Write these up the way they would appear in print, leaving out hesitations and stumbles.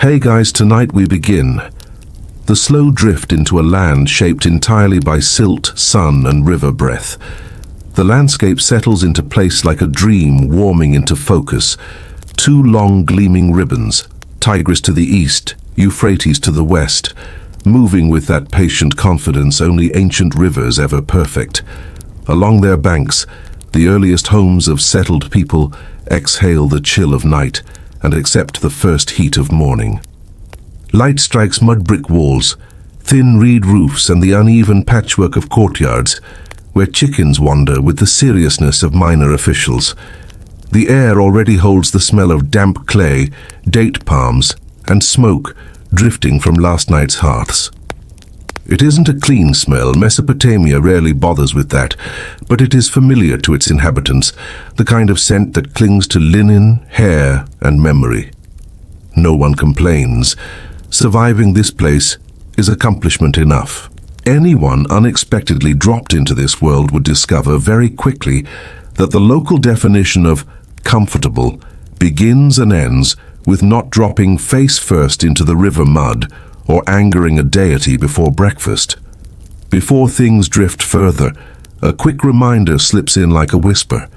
Hey guys, tonight we begin. The slow drift into a land shaped entirely by silt, sun and river breath. The landscape settles into place like a dream warming into focus. Two long gleaming ribbons, Tigris to the east, Euphrates to the west, moving with that patient confidence only ancient rivers ever perfect. Along their banks, the earliest homes of settled people exhale the chill of night and accept the first heat of morning. Light strikes mud-brick walls, thin reed roofs and the uneven patchwork of courtyards, where chickens wander with the seriousness of minor officials. The air already holds the smell of damp clay, date palms, and smoke drifting from last night's hearths. It isn't a clean smell. Mesopotamia rarely bothers with that, but it is familiar to its inhabitants, the kind of scent that clings to linen, hair, and memory. No one complains. Surviving this place is accomplishment enough. Anyone unexpectedly dropped into this world would discover very quickly that the local definition of comfortable begins and ends with not dropping face first into the river mud or angering a deity before breakfast. Before things drift further, a quick reminder slips in like a whisper.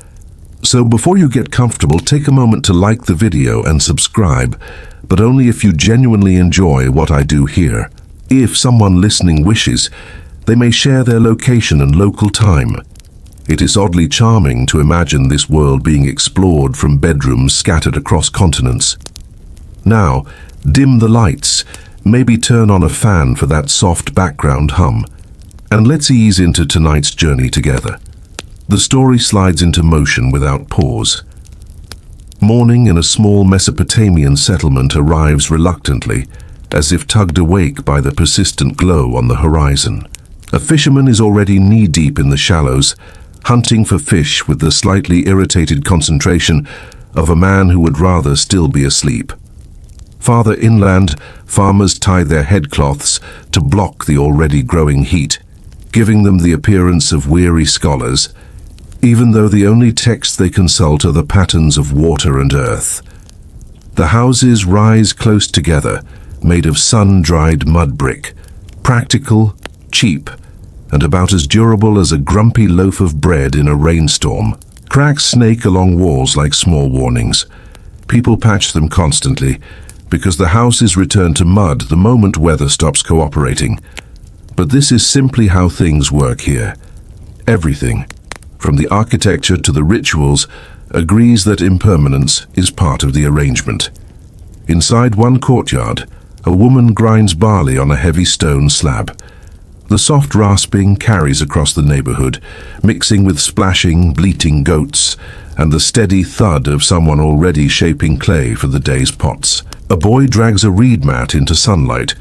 So before you get comfortable, take a moment to like the video and subscribe, but only if you genuinely enjoy what I do here. If someone listening wishes, they may share their location and local time. It is oddly charming to imagine this world being explored from bedrooms scattered across continents. Now, dim the lights, maybe turn on a fan for that soft background hum, and let's ease into tonight's journey together. The story slides into motion without pause. Morning in a small Mesopotamian settlement arrives reluctantly, as if tugged awake by the persistent glow on the horizon. A fisherman is already knee-deep in the shallows, hunting for fish with the slightly irritated concentration of a man who would rather still be asleep. Farther inland, farmers tie their headcloths to block the already growing heat, giving them the appearance of weary scholars, even though the only texts they consult are the patterns of water and earth. The houses rise close together, made of sun-dried mud brick, practical, cheap, and about as durable as a grumpy loaf of bread in a rainstorm. Cracks snake along walls like small warnings. People patch them constantly, because the houses return to mud the moment weather stops cooperating. But this is simply how things work here. Everything, from the architecture to the rituals, agrees that impermanence is part of the arrangement. Inside one courtyard, a woman grinds barley on a heavy stone slab. The soft rasping carries across the neighborhood, mixing with splashing, bleating goats and the steady thud of someone already shaping clay for the day's pots. A boy drags a reed mat into sunlight,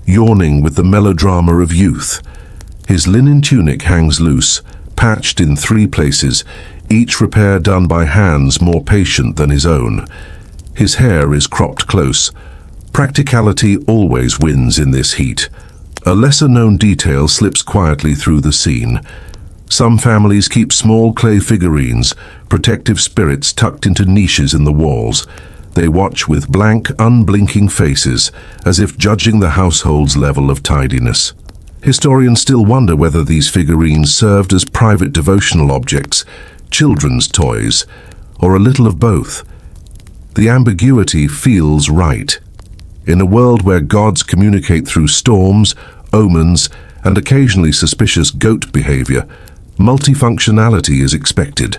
yawning with the melodrama of youth. His linen tunic hangs loose, patched in 3 places, each repair done by hands more patient than his own. His hair is cropped close. Practicality always wins in this heat. A lesser-known detail slips quietly through the scene. Some families keep small clay figurines, protective spirits tucked into niches in the walls. They watch with blank, unblinking faces, as if judging the household's level of tidiness. Historians still wonder whether these figurines served as private devotional objects, children's toys, or a little of both. The ambiguity feels right. In a world where gods communicate through storms, omens, and occasionally suspicious goat behavior, multifunctionality is expected.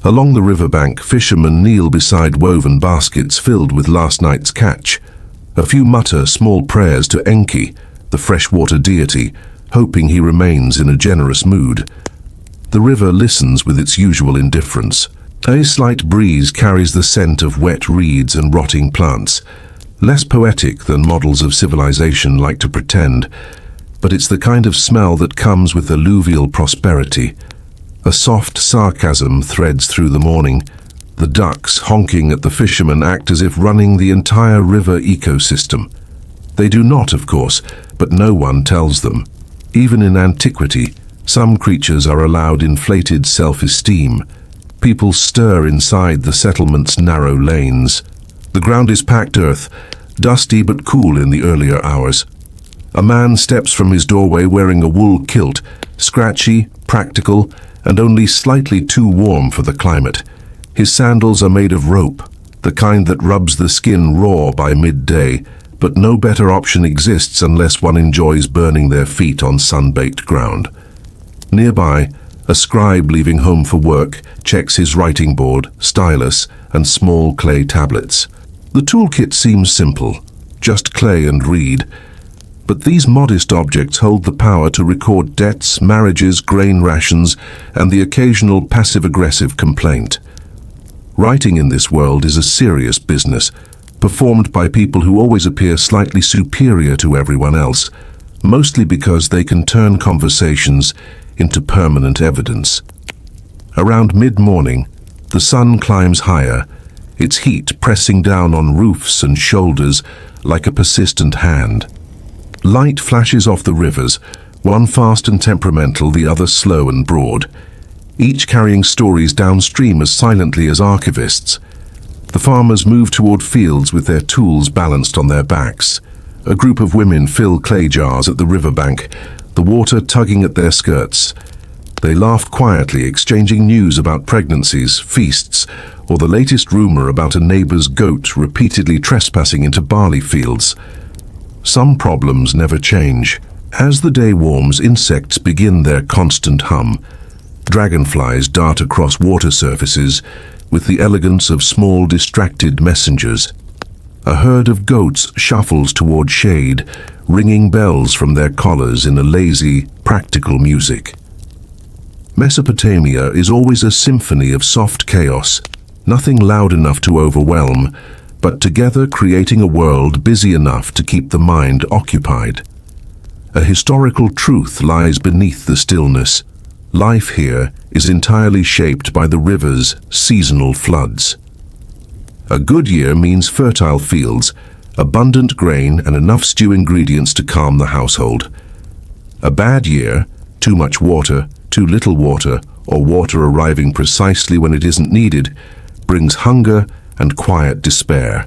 Along the riverbank, fishermen kneel beside woven baskets filled with last night's catch. A few mutter small prayers to Enki, the freshwater deity, hoping he remains in a generous mood. The river listens with its usual indifference. A slight breeze carries the scent of wet reeds and rotting plants. Less poetic than models of civilization like to pretend, but it's the kind of smell that comes with alluvial prosperity. A soft sarcasm threads through the morning. The ducks honking at the fishermen act as if running the entire river ecosystem. They do not, of course, but no one tells them. Even in antiquity, some creatures are allowed inflated self-esteem. People stir inside the settlement's narrow lanes. The ground is packed earth, dusty but cool in the earlier hours. A man steps from his doorway wearing a wool kilt, scratchy, practical, and only slightly too warm for the climate. His sandals are made of rope, the kind that rubs the skin raw by midday, but no better option exists unless one enjoys burning their feet on sun-baked ground. Nearby, a scribe leaving home for work checks his writing board, stylus, and small clay tablets. The toolkit seems simple, just clay and reed, but these modest objects hold the power to record debts, marriages, grain rations, and the occasional passive-aggressive complaint. Writing in this world is a serious business, performed by people who always appear slightly superior to everyone else, mostly because they can turn conversations into permanent evidence. Around mid-morning, the sun climbs higher, its heat pressing down on roofs and shoulders like a persistent hand. Light flashes off the rivers, one fast and temperamental, the other slow and broad, each carrying stories downstream as silently as archivists. The farmers move toward fields with their tools balanced on their backs. A group of women fill clay jars at the riverbank, the water tugging at their skirts. They laugh quietly, exchanging news about pregnancies, feasts, or the latest rumor about a neighbor's goat repeatedly trespassing into barley fields. Some problems never change. As the day warms, insects begin their constant hum. Dragonflies dart across water surfaces with the elegance of small, distracted messengers. A herd of goats shuffles toward shade, ringing bells from their collars in a lazy, practical music. Mesopotamia is always a symphony of soft chaos, nothing loud enough to overwhelm, but together creating a world busy enough to keep the mind occupied. A historical truth lies beneath the stillness. Life here is entirely shaped by the river's seasonal floods. A good year means fertile fields, abundant grain, and enough stew ingredients to calm the household. A bad year, too much water, too little water, or water arriving precisely when it isn't needed, brings hunger and quiet despair.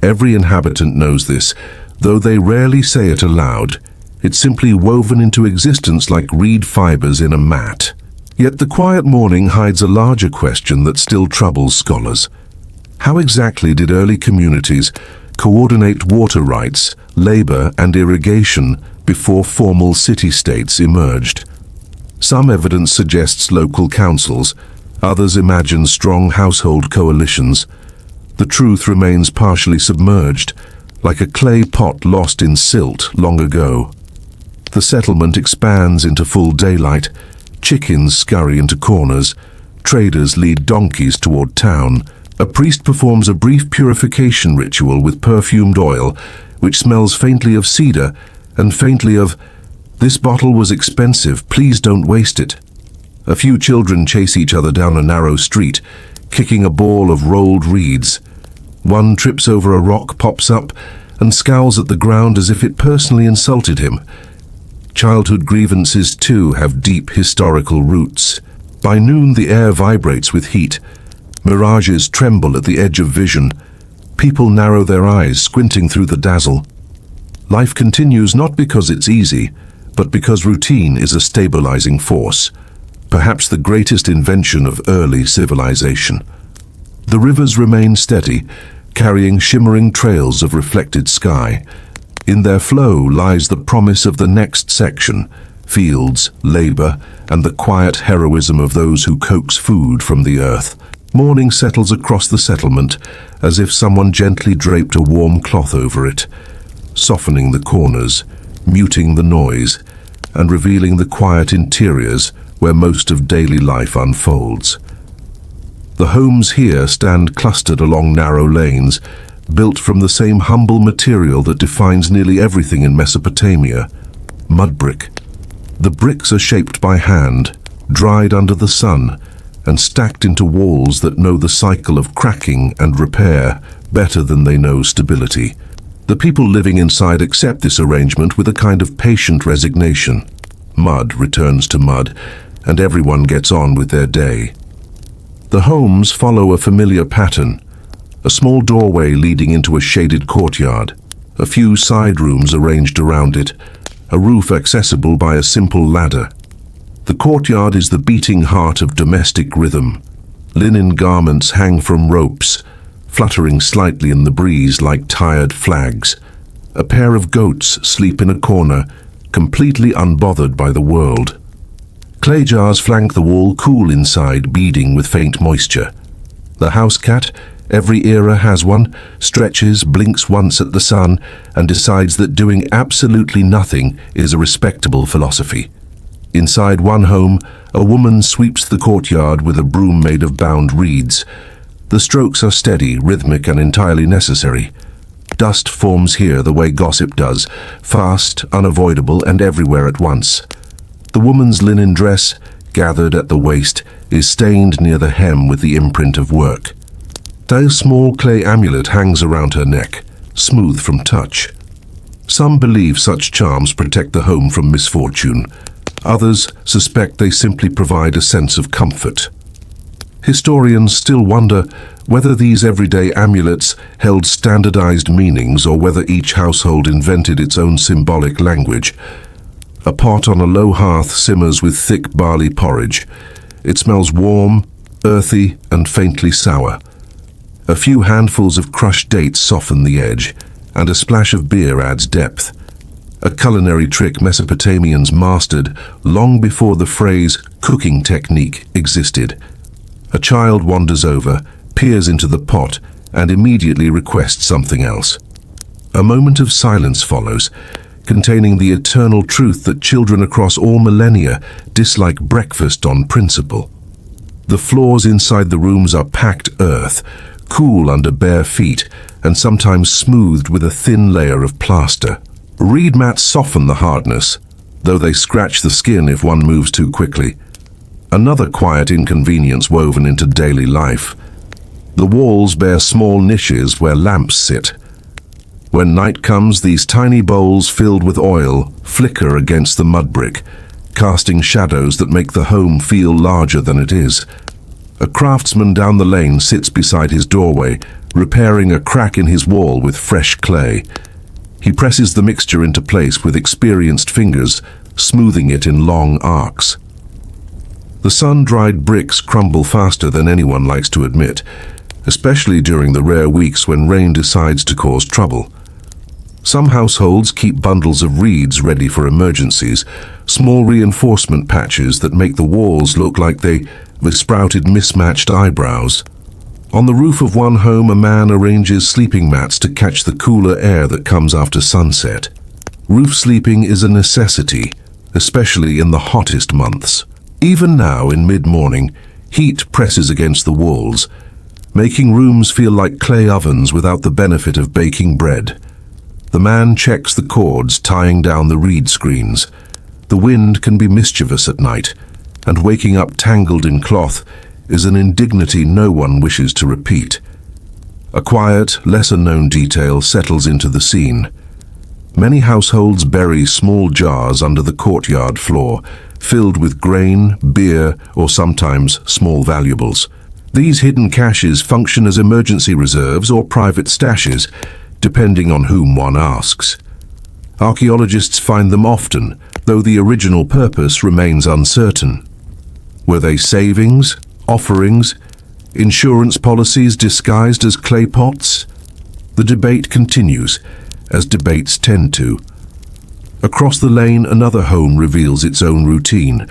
Every inhabitant knows this, though they rarely say it aloud. It's simply woven into existence like reed fibers in a mat. Yet the quiet morning hides a larger question that still troubles scholars. How exactly did early communities coordinate water rights, labor, and irrigation before formal city-states emerged? Some evidence suggests local councils, others imagine strong household coalitions. The truth remains partially submerged, like a clay pot lost in silt long ago. The settlement expands into full daylight, chickens scurry into corners, traders lead donkeys toward town. A priest performs a brief purification ritual with perfumed oil, which smells faintly of cedar and faintly of, "This bottle was expensive, please don't waste it." A few children chase each other down a narrow street, kicking a ball of rolled reeds. One trips over a rock, pops up, and scowls at the ground as if it personally insulted him. Childhood grievances, too, have deep historical roots. By noon, the air vibrates with heat. Mirages tremble at the edge of vision. People narrow their eyes, squinting through the dazzle. Life continues not because it's easy, but because routine is a stabilizing force, perhaps the greatest invention of early civilization. The rivers remain steady, carrying shimmering trails of reflected sky. In their flow lies the promise of the next section, fields, labor, and the quiet heroism of those who coax food from the earth. Morning settles across the settlement, as if someone gently draped a warm cloth over it, softening the corners, muting the noise, and revealing the quiet interiors where most of daily life unfolds. The homes here stand clustered along narrow lanes, built from the same humble material that defines nearly everything in Mesopotamia, mudbrick. The bricks are shaped by hand, dried under the sun, and stacked into walls that know the cycle of cracking and repair better than they know stability. The people living inside accept this arrangement with a kind of patient resignation. Mud returns to mud, and everyone gets on with their day. The homes follow a familiar pattern. a small doorway leading into a shaded courtyard, a few side rooms arranged around it, a roof accessible by a simple ladder. The courtyard is the beating heart of domestic rhythm. Linen garments hang from ropes, fluttering slightly in the breeze like tired flags. A pair of goats sleep in a corner, completely unbothered by the world. Clay jars flank the wall, cool inside, beading with faint moisture. The house cat, every era has one, stretches, blinks once at the sun, and decides that doing absolutely nothing is a respectable philosophy. Inside one home, a woman sweeps the courtyard with a broom made of bound reeds. The strokes are steady, rhythmic, and entirely necessary. Dust forms here the way gossip does, fast, unavoidable, and everywhere at once. The woman's linen dress, gathered at the waist, is stained near the hem with the imprint of work. A small clay amulet hangs around her neck, smooth from touch. Some believe such charms protect the home from misfortune. Others suspect they simply provide a sense of comfort. Historians still wonder whether these everyday amulets held standardized meanings or whether each household invented its own symbolic language. A pot on a low hearth simmers with thick barley porridge. It smells warm, earthy, and faintly sour. A few handfuls of crushed dates soften the edge, and a splash of beer adds depth. A culinary trick Mesopotamians mastered long before the phrase cooking technique existed. A child wanders over, peers into the pot, and immediately requests something else. A moment of silence follows, containing the eternal truth that children across all millennia dislike breakfast on principle. The floors inside the rooms are packed earth, cool under bare feet, and sometimes smoothed with a thin layer of plaster. Reed mats soften the hardness, though they scratch the skin if one moves too quickly. Another quiet inconvenience woven into daily life. The walls bear small niches where lamps sit. When night comes, these tiny bowls filled with oil flicker against the mudbrick, casting shadows that make the home feel larger than it is. A craftsman down the lane sits beside his doorway, repairing a crack in his wall with fresh clay. He presses the mixture into place with experienced fingers, smoothing it in long arcs. The sun-dried bricks crumble faster than anyone likes to admit, especially during the rare weeks when rain decides to cause trouble. Some households keep bundles of reeds ready for emergencies, small reinforcement patches that make the walls look like they've sprouted mismatched eyebrows. On the roof of one home, a man arranges sleeping mats to catch the cooler air that comes after sunset. Roof sleeping is a necessity, especially in the hottest months. Even now, in mid-morning, heat presses against the walls, making rooms feel like clay ovens without the benefit of baking bread. The man checks the cords tying down the reed screens. The wind can be mischievous at night, and waking up tangled in cloth is an indignity no one wishes to repeat. A quiet, lesser-known detail settles into the scene. Many households bury small jars under the courtyard floor, filled with grain, beer, or sometimes small valuables. These hidden caches function as emergency reserves or private stashes, depending on whom one asks. Archaeologists find them often, though the original purpose remains uncertain. Were they savings, offerings, insurance policies disguised as clay pots? The debate continues, as debates tend to. Across the lane, another home reveals its own routine.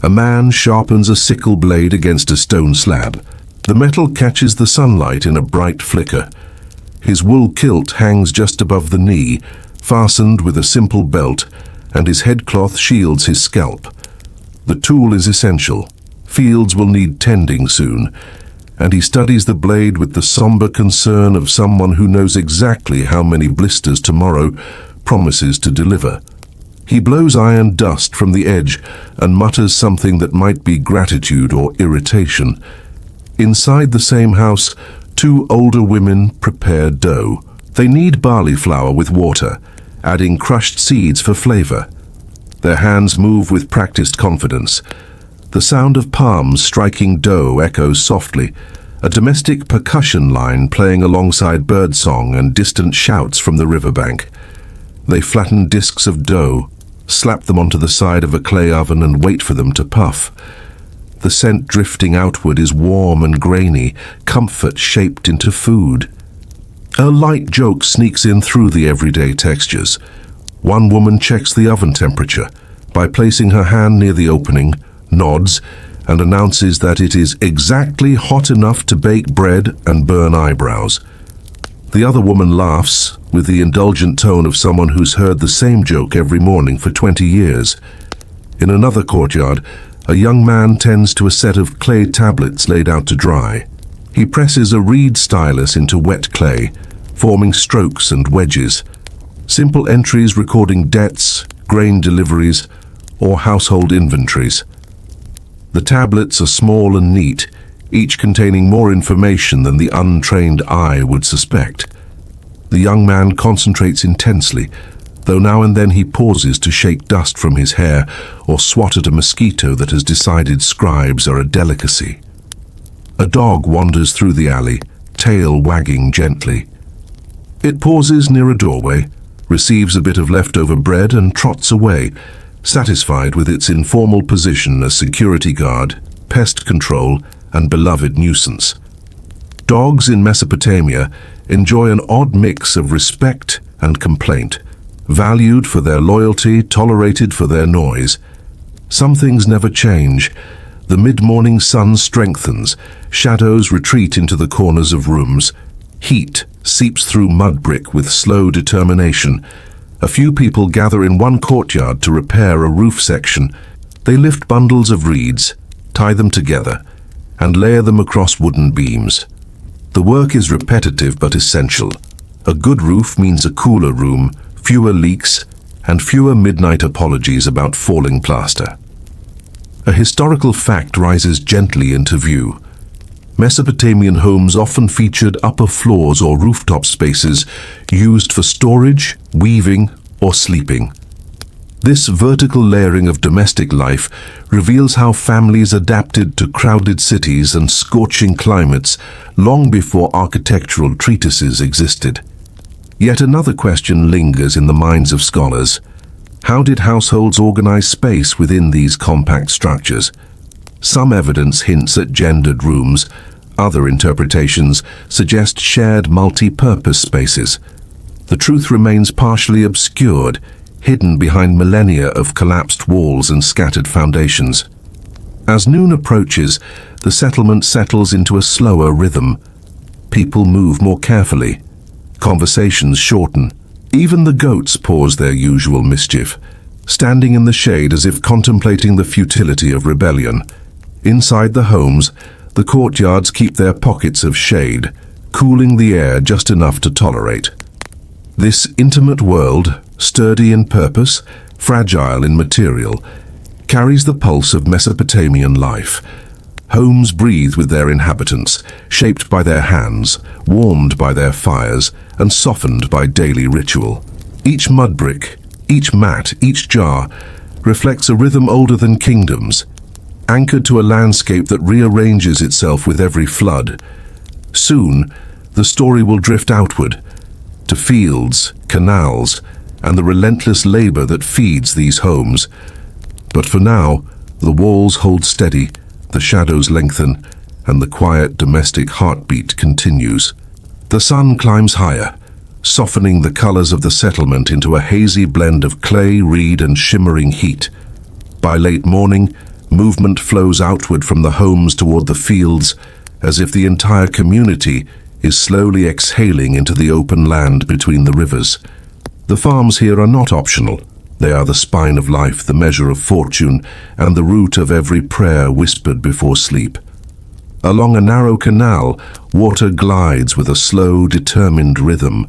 A man sharpens a sickle blade against a stone slab. The metal catches the sunlight in a bright flicker. His wool kilt hangs just above the knee, fastened with a simple belt, and his headcloth shields his scalp. The tool is essential. Fields will need tending soon, and he studies the blade with the somber concern of someone who knows exactly how many blisters tomorrow promises to deliver. He blows iron dust from the edge and mutters something that might be gratitude or irritation. Inside the same house, two older women prepare dough. They knead barley flour with water, adding crushed seeds for flavor. Their hands move with practiced confidence. The sound of palms striking dough echoes softly, a domestic percussion line playing alongside birdsong and distant shouts from the riverbank. They flatten discs of dough, slap them onto the side of a clay oven and wait for them to puff. The scent drifting outward is warm and grainy, comfort shaped into food. A light joke sneaks in through the everyday textures. One woman checks the oven temperature by placing her hand near the opening, nods, and announces that it is exactly hot enough to bake bread and burn eyebrows. The other woman laughs with the indulgent tone of someone who's heard the same joke every morning for 20 years. In another courtyard, a young man tends to a set of clay tablets laid out to dry. He presses a reed stylus into wet clay, forming strokes and wedges. Simple entries recording debts, grain deliveries, or household inventories. The tablets are small and neat, each containing more information than the untrained eye would suspect. The young man concentrates intensely, though now and then he pauses to shake dust from his hair or swat at a mosquito that has decided scribes are a delicacy. A dog wanders through the alley, tail wagging gently. It pauses near a doorway, receives a bit of leftover bread and trots away, satisfied with its informal position as security guard, pest control, and beloved nuisance. Dogs in Mesopotamia enjoy an odd mix of respect and complaint, valued for their loyalty, tolerated for their noise. Some things never change. The mid-morning sun strengthens, shadows retreat into the corners of rooms, heat seeps through mudbrick with slow determination. A few people gather in one courtyard to repair a roof section. They lift bundles of reeds, tie them together, and layer them across wooden beams. The work is repetitive but essential. A good roof means a cooler room, fewer leaks, and fewer midnight apologies about falling plaster. A historical fact rises gently into view. Mesopotamian homes often featured upper floors or rooftop spaces used for storage, weaving, or sleeping. This vertical layering of domestic life reveals how families adapted to crowded cities and scorching climates long before architectural treatises existed. Yet another question lingers in the minds of scholars. How did households organize space within these compact structures? Some evidence hints at gendered rooms. Other interpretations suggest shared multi-purpose spaces. The truth remains partially obscured, hidden behind millennia of collapsed walls and scattered foundations. As noon approaches, the settlement settles into a slower rhythm. People move more carefully. Conversations shorten. Even the goats pause their usual mischief, standing in the shade as if contemplating the futility of rebellion. Inside the homes, the courtyards keep their pockets of shade, cooling the air just enough to tolerate. This intimate world, sturdy in purpose, fragile in material, carries the pulse of Mesopotamian life. Homes breathe with their inhabitants, shaped by their hands, warmed by their fires, and softened by daily ritual. Each mudbrick, each mat, each jar reflects a rhythm older than kingdoms, anchored to a landscape that rearranges itself with every flood. Soon, the story will drift outward, to fields, canals, and the relentless labor that feeds these homes. But for now, the walls hold steady, the shadows lengthen, and the quiet domestic heartbeat continues. The sun climbs higher, softening the colors of the settlement into a hazy blend of clay, reed, and shimmering heat. By late morning, movement flows outward from the homes toward the fields, as if the entire community is slowly exhaling into the open land between the rivers. The farms here are not optional. They are the spine of life, the measure of fortune, and the root of every prayer whispered before sleep. Along a narrow canal, water glides with a slow, determined rhythm.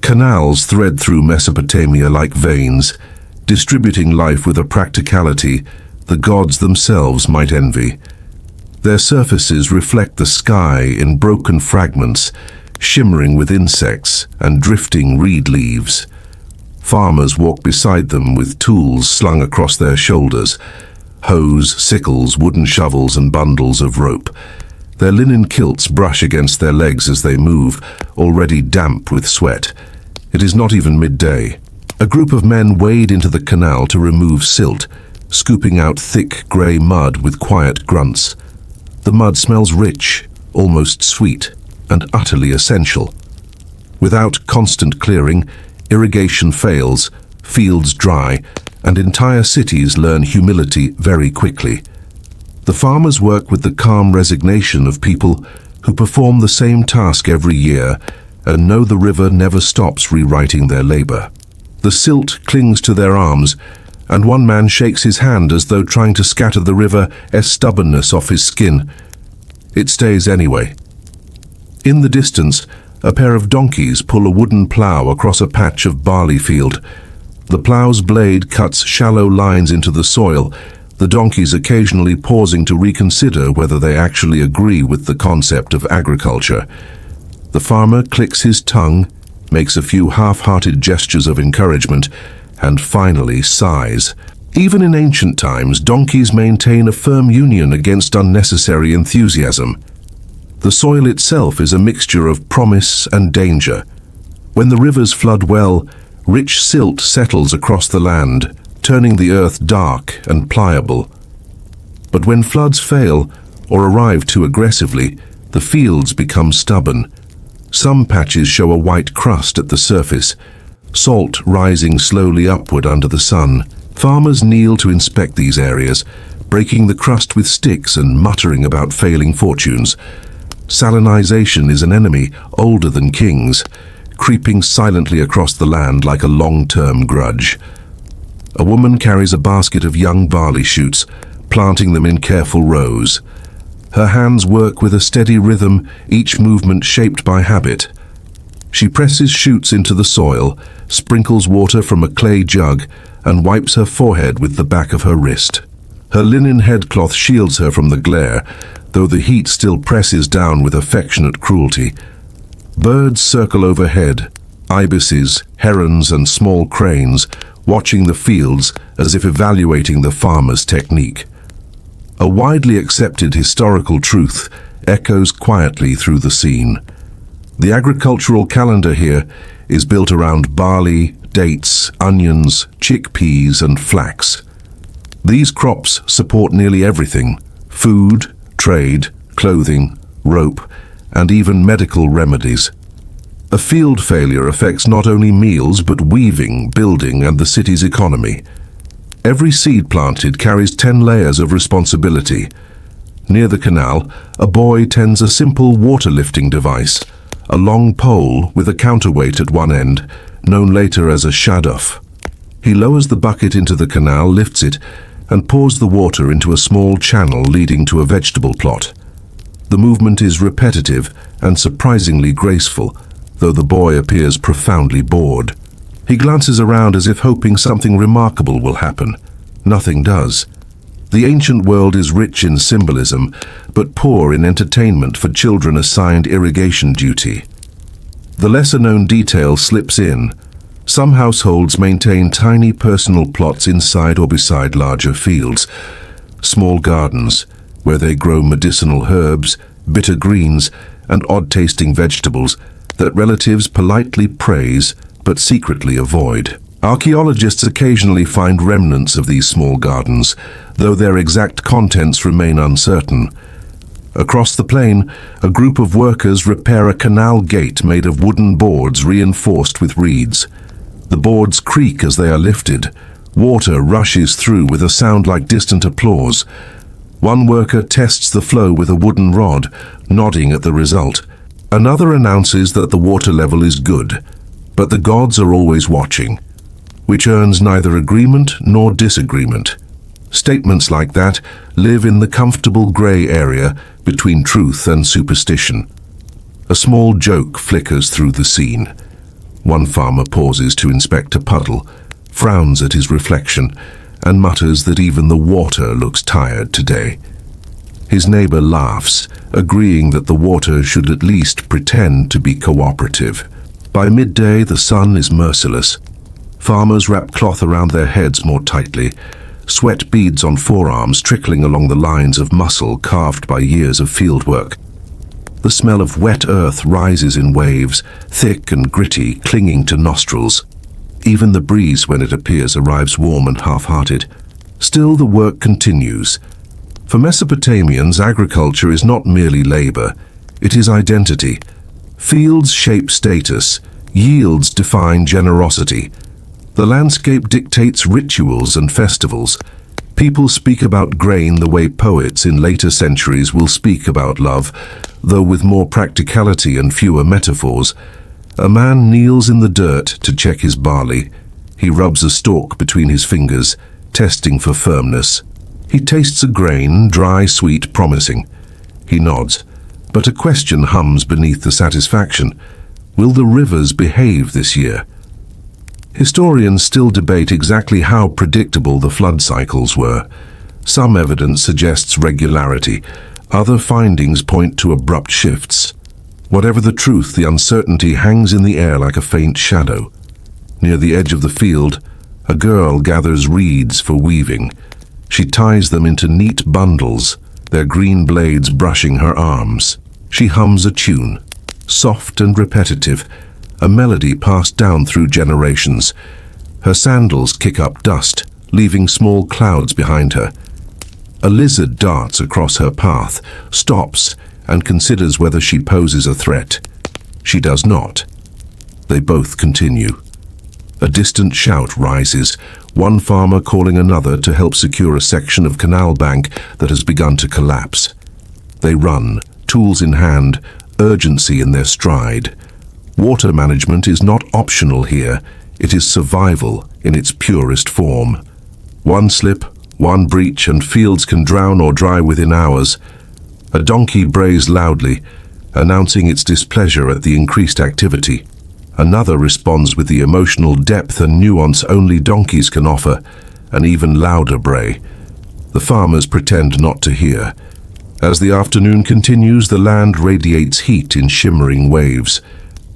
Canals thread through Mesopotamia like veins, distributing life with a practicality the gods themselves might envy. Their surfaces reflect the sky in broken fragments, shimmering with insects and drifting reed leaves. Farmers walk beside them with tools slung across their shoulders, hoes, sickles, wooden shovels, and bundles of rope. Their linen kilts brush against their legs as they move, already damp with sweat. It is not even midday. A group of men wade into the canal to remove silt, scooping out thick grey mud with quiet grunts. The mud smells rich, almost sweet, and utterly essential. Without constant clearing, irrigation fails, fields dry, and entire cities learn humility very quickly. The farmers work with the calm resignation of people who perform the same task every year and know the river never stops rewriting their labor. The silt clings to their arms, and one man shakes his hand as though trying to scatter the river's stubbornness off his skin. It stays anyway. In the distance, a pair of donkeys pull a wooden plough across a patch of barley field. The plough's blade cuts shallow lines into the soil, the donkeys occasionally pausing to reconsider whether they actually agree with the concept of agriculture. The farmer clicks his tongue, makes a few half-hearted gestures of encouragement, and finally sighs. Even in ancient times, donkeys maintain a firm union against unnecessary enthusiasm. The soil itself is a mixture of promise and danger. When the rivers flood well, rich silt settles across the land, turning the earth dark and pliable. But when floods fail, or arrive too aggressively, the fields become stubborn. Some patches show a white crust at the surface, salt rising slowly upward under the sun. Farmers kneel to inspect these areas, breaking the crust with sticks and muttering about failing fortunes. Salinization is an enemy older than kings, creeping silently across the land like a long-term grudge. A woman carries a basket of young barley shoots, planting them in careful rows. Her hands work with a steady rhythm, each movement shaped by habit. She presses shoots into the soil, sprinkles water from a clay jug, and wipes her forehead with the back of her wrist. Her linen headcloth shields her from the glare, though the heat still presses down with affectionate cruelty. Birds circle overhead, ibises, herons, and small cranes, watching the fields as if evaluating the farmer's technique. A widely accepted historical truth echoes quietly through the scene. The agricultural calendar here is built around barley, dates, onions, chickpeas, and flax. These crops support nearly everything: food, trade, clothing, rope, and even medical remedies. A field failure affects not only meals but weaving, building, and the city's economy. Every seed planted carries 10 layers of responsibility. Near the canal, a boy tends a simple water-lifting device, a long pole with a counterweight at one end, known later as a shaduf. He lowers the bucket into the canal, lifts it, and pours the water into a small channel leading to a vegetable plot. The movement is repetitive and surprisingly graceful, though the boy appears profoundly bored. He glances around as if hoping something remarkable will happen. Nothing does. The ancient world is rich in symbolism, but poor in entertainment for children assigned irrigation duty. The lesser-known detail slips in. Some households maintain tiny personal plots inside or beside larger fields, small gardens, where they grow medicinal herbs, bitter greens, and odd-tasting vegetables that relatives politely praise but secretly avoid. Archaeologists occasionally find remnants of these small gardens, though their exact contents remain uncertain. Across the plain, a group of workers repair a canal gate made of wooden boards reinforced with reeds. The boards creak as they are lifted. Water rushes through with a sound like distant applause. One worker tests the flow with a wooden rod, nodding at the result. Another announces that the water level is good, but the gods are always watching, which earns neither agreement nor disagreement. Statements like that live in the comfortable gray area between truth and superstition. A small joke flickers through the scene. One farmer pauses to inspect a puddle, frowns at his reflection, and mutters that even the water looks tired today. His neighbor laughs, agreeing that the water should at least pretend to be cooperative. By midday, the sun is merciless. Farmers wrap cloth around their heads more tightly, sweat beads on forearms trickling along the lines of muscle carved by years of fieldwork. The smell of wet earth rises in waves, thick and gritty, clinging to nostrils. Even the breeze, when it appears, arrives warm and half-hearted. Still, the work continues. For Mesopotamians, agriculture is not merely labor, it is identity. Fields shape status, yields define generosity. The landscape dictates rituals and festivals. People speak about grain the way poets in later centuries will speak about love, though with more practicality and fewer metaphors. A man kneels in the dirt to check his barley. He rubs a stalk between his fingers, testing for firmness. He tastes a grain, dry, sweet, promising. He nods, but a question hums beneath the satisfaction. Will the rivers behave this year? Historians still debate exactly how predictable the flood cycles were. Some evidence suggests regularity. Other findings point to abrupt shifts. Whatever the truth, the uncertainty hangs in the air like a faint shadow. Near the edge of the field, a girl gathers reeds for weaving. She ties them into neat bundles, their green blades brushing her arms. She hums a tune, soft and repetitive, a melody passed down through generations. Her sandals kick up dust, leaving small clouds behind her. A lizard darts across her path, stops, and considers whether she poses a threat. She does not. They both continue. A distant shout rises, one farmer calling another to help secure a section of canal bank that has begun to collapse. They run, tools in hand, urgency in their stride. Water management is not optional here, it is survival in its purest form. One slip, one breach, and fields can drown or dry within hours. A donkey brays loudly, announcing its displeasure at the increased activity. Another responds with the emotional depth and nuance only donkeys can offer, an even louder bray. The farmers pretend not to hear. As the afternoon continues, the land radiates heat in shimmering waves.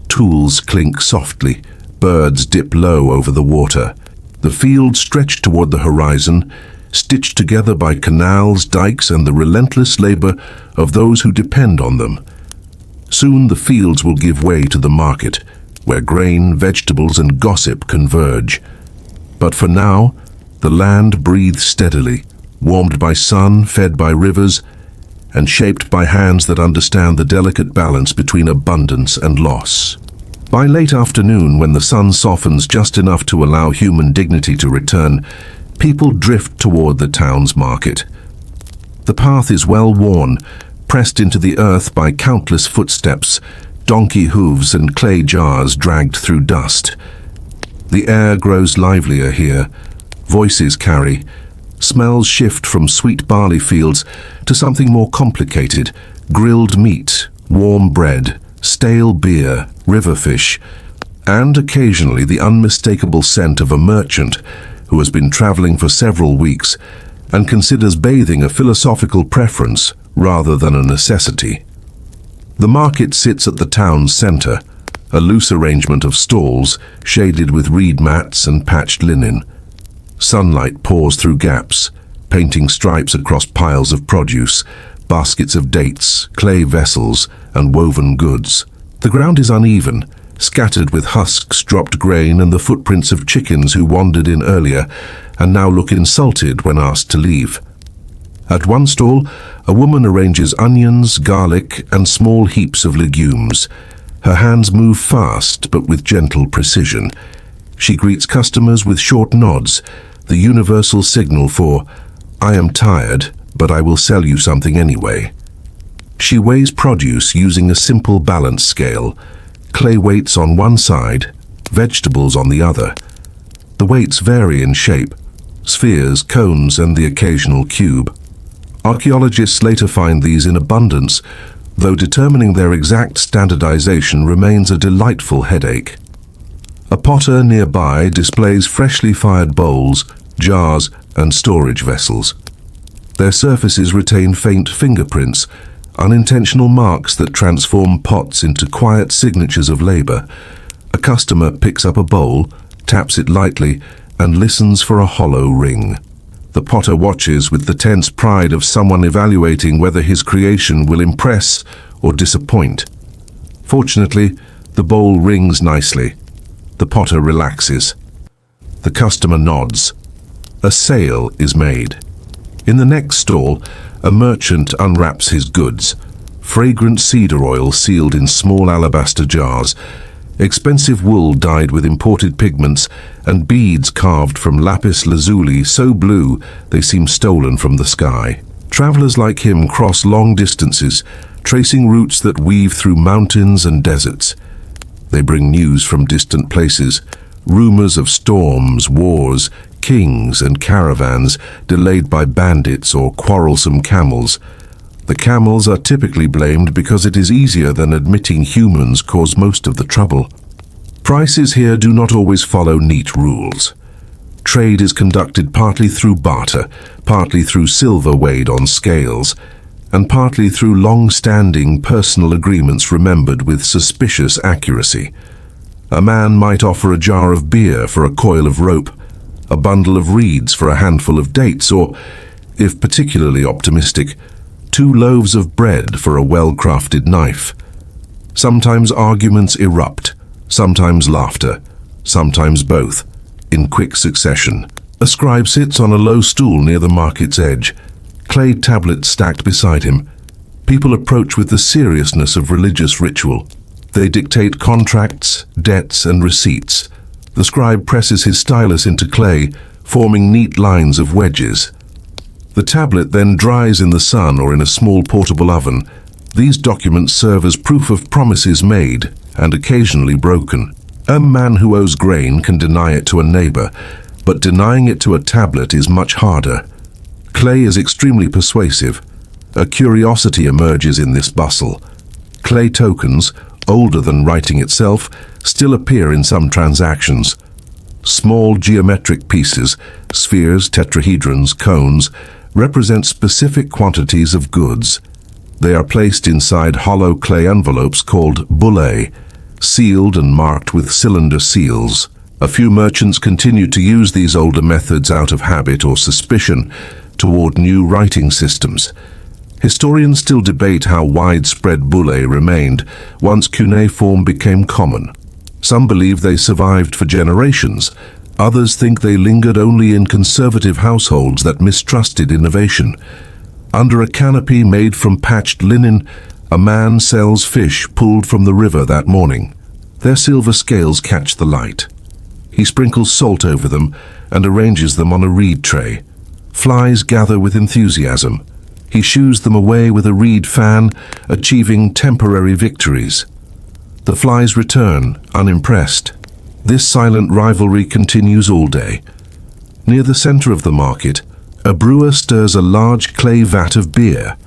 Tools clink softly, birds dip low over the water. The fields stretch toward the horizon, stitched together by canals, dikes, and the relentless labor of those who depend on them. Soon the fields will give way to the market, where grain, vegetables, and gossip converge. But for now, the land breathes steadily, warmed by sun, fed by rivers, and shaped by hands that understand the delicate balance between abundance and loss. By late afternoon, when the sun softens just enough to allow human dignity to return, people drift toward the town's market. The path is well worn, pressed into the earth by countless footsteps, donkey hooves and clay jars dragged through dust. The air grows livelier here. Voices carry. Smells shift from sweet barley fields to something more complicated: grilled meat, warm bread, stale beer, river fish, and occasionally the unmistakable scent of a merchant who has been traveling for several weeks and considers bathing a philosophical preference rather than a necessity. The market sits at the town's center, a loose arrangement of stalls shaded with reed mats and patched linen. Sunlight pours through gaps, painting stripes across piles of produce, baskets of dates, clay vessels, and woven goods. The ground is uneven, scattered with husks, dropped grain, and the footprints of chickens who wandered in earlier and now look insulted when asked to leave. At one stall, a woman arranges onions, garlic, and small heaps of legumes. Her hands move fast, but with gentle precision. She greets customers with short nods, the universal signal for, "I am tired, but I will sell you something anyway." She weighs produce using a simple balance scale, clay weights on one side, vegetables on the other. The weights vary in shape: spheres, cones, and the occasional cube. Archaeologists later find these in abundance, though determining their exact standardization remains a delightful headache. A potter nearby displays freshly fired bowls, jars, and storage vessels. Their surfaces retain faint fingerprints, unintentional marks that transform pots into quiet signatures of labor. A customer picks up a bowl, taps it lightly, and listens for a hollow ring. The potter watches with the tense pride of someone evaluating whether his creation will impress or disappoint. Fortunately, the bowl rings nicely. The potter relaxes. The customer nods. A sale is made. In the next stall, a merchant unwraps his goods. Fragrant cedar oil sealed in small alabaster jars, expensive wool dyed with imported pigments, and beads carved from lapis lazuli so blue they seem stolen from the sky. Travelers like him cross long distances, tracing routes that weave through mountains and deserts. They bring news from distant places, rumors of storms, wars, kings, and caravans delayed by bandits or quarrelsome camels. The camels are typically blamed because it is easier than admitting humans cause most of the trouble. Prices here do not always follow neat rules. Trade is conducted partly through barter, partly through silver weighed on scales, and partly through long-standing personal agreements remembered with suspicious accuracy. A man might offer a jar of beer for a coil of rope, a bundle of reeds for a handful of dates, or, if particularly optimistic, 2 loaves of bread for a well-crafted knife. Sometimes arguments erupt, sometimes laughter, sometimes both, in quick succession. A scribe sits on a low stool near the market's edge, clay tablets stacked beside him. People approach with the seriousness of religious ritual. They dictate contracts, debts, and receipts. The scribe presses his stylus into clay, forming neat lines of wedges. The tablet then dries in the sun or in a small portable oven. These documents serve as proof of promises made and occasionally broken. A man who owes grain can deny it to a neighbor, but denying it to a tablet is much harder. Clay is extremely persuasive. A curiosity emerges in this bustle. Clay tokens, older than writing itself, still appear in some transactions. Small geometric pieces, spheres, tetrahedrons, cones, represent specific quantities of goods. They are placed inside hollow clay envelopes called bullae, sealed and marked with cylinder seals. A few merchants continue to use these older methods out of habit or suspicion toward new writing systems. Historians still debate how widespread bullae remained once cuneiform became common. Some believe they survived for generations. Others think they lingered only in conservative households that mistrusted innovation. Under a canopy made from patched linen, a man sells fish pulled from the river that morning. Their silver scales catch the light. He sprinkles salt over them and arranges them on a reed tray. Flies gather with enthusiasm. He shoos them away with a reed fan, achieving temporary victories. The flies return, unimpressed. This silent rivalry continues all day. Near the center of the market, a brewer stirs a large clay vat of beer.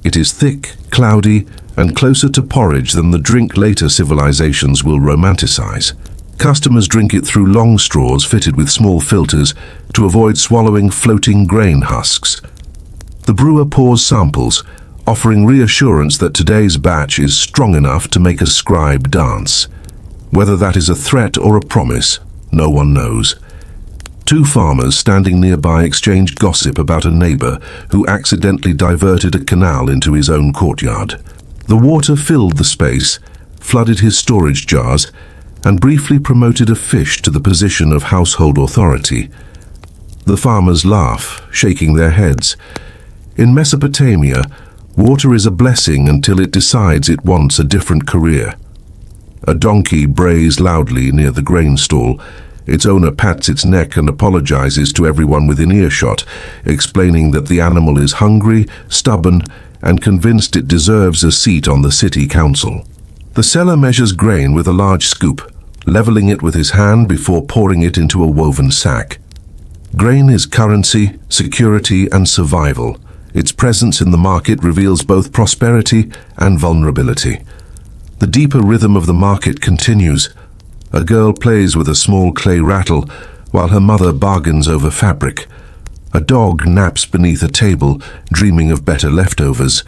It is thick, cloudy, and closer to porridge than the drink later civilizations will romanticize. Customers drink it through long straws fitted with small filters to avoid swallowing floating grain husks. The brewer pours samples, offering reassurance that today's batch is strong enough to make a scribe dance. Whether that is a threat or a promise, no one knows. 2 farmers standing nearby exchange gossip about a neighbor who accidentally diverted a canal into his own courtyard. The water filled the space, flooded his storage jars, and briefly promoted a fish to the position of household authority. The farmers laugh, shaking their heads. In Mesopotamia, water is a blessing until it decides it wants a different career. A donkey brays loudly near the grain stall. Its owner pats its neck and apologizes to everyone within earshot, explaining that the animal is hungry, stubborn, and convinced it deserves a seat on the city council. The seller measures grain with a large scoop, leveling it with his hand before pouring it into a woven sack. Grain is currency, security, and survival. Its presence in the market reveals both prosperity and vulnerability. The deeper rhythm of the market continues. A girl plays with a small clay rattle while her mother bargains over fabric. A dog naps beneath a table, dreaming of better leftovers.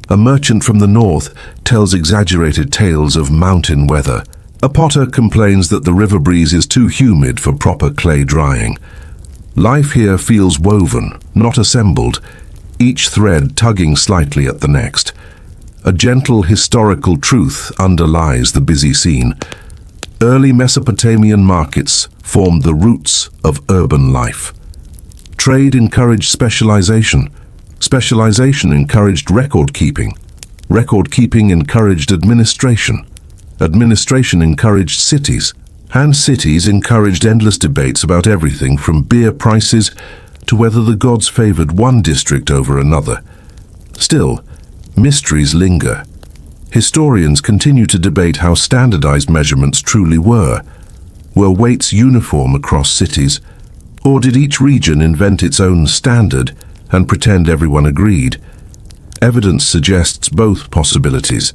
A merchant from the north tells exaggerated tales of mountain weather. A potter complains that the river breeze is too humid for proper clay drying. Life here feels woven, not assembled, each thread tugging slightly at the next. A gentle historical truth underlies the busy scene. Early Mesopotamian markets formed the roots of urban life. Trade encouraged specialization. Specialization encouraged record-keeping. Record-keeping encouraged administration. Administration encouraged cities. And cities encouraged endless debates about everything from beer prices to whether the gods favored one district over another. Still, mysteries linger. Historians continue to debate how standardized measurements truly were. Were weights uniform across cities, or did each region invent its own standard and pretend everyone agreed? Evidence suggests both possibilities.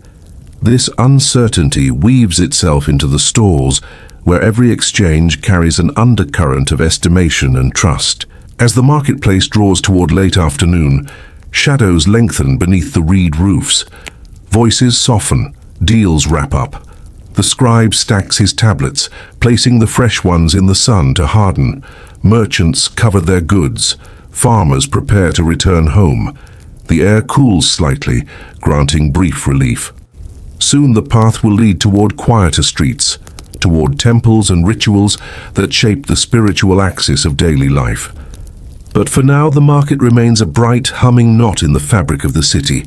This uncertainty weaves itself into the stalls, where every exchange carries an undercurrent of estimation and trust. As the marketplace draws toward late afternoon, shadows lengthen beneath the reed roofs. Voices soften, deals wrap up. The scribe stacks his tablets, placing the fresh ones in the sun to harden. Merchants cover their goods. Farmers prepare to return home. The air cools slightly, granting brief relief. Soon the path will lead toward quieter streets, toward temples and rituals that shape the spiritual axis of daily life. But for now, the market remains a bright, humming knot in the fabric of the city,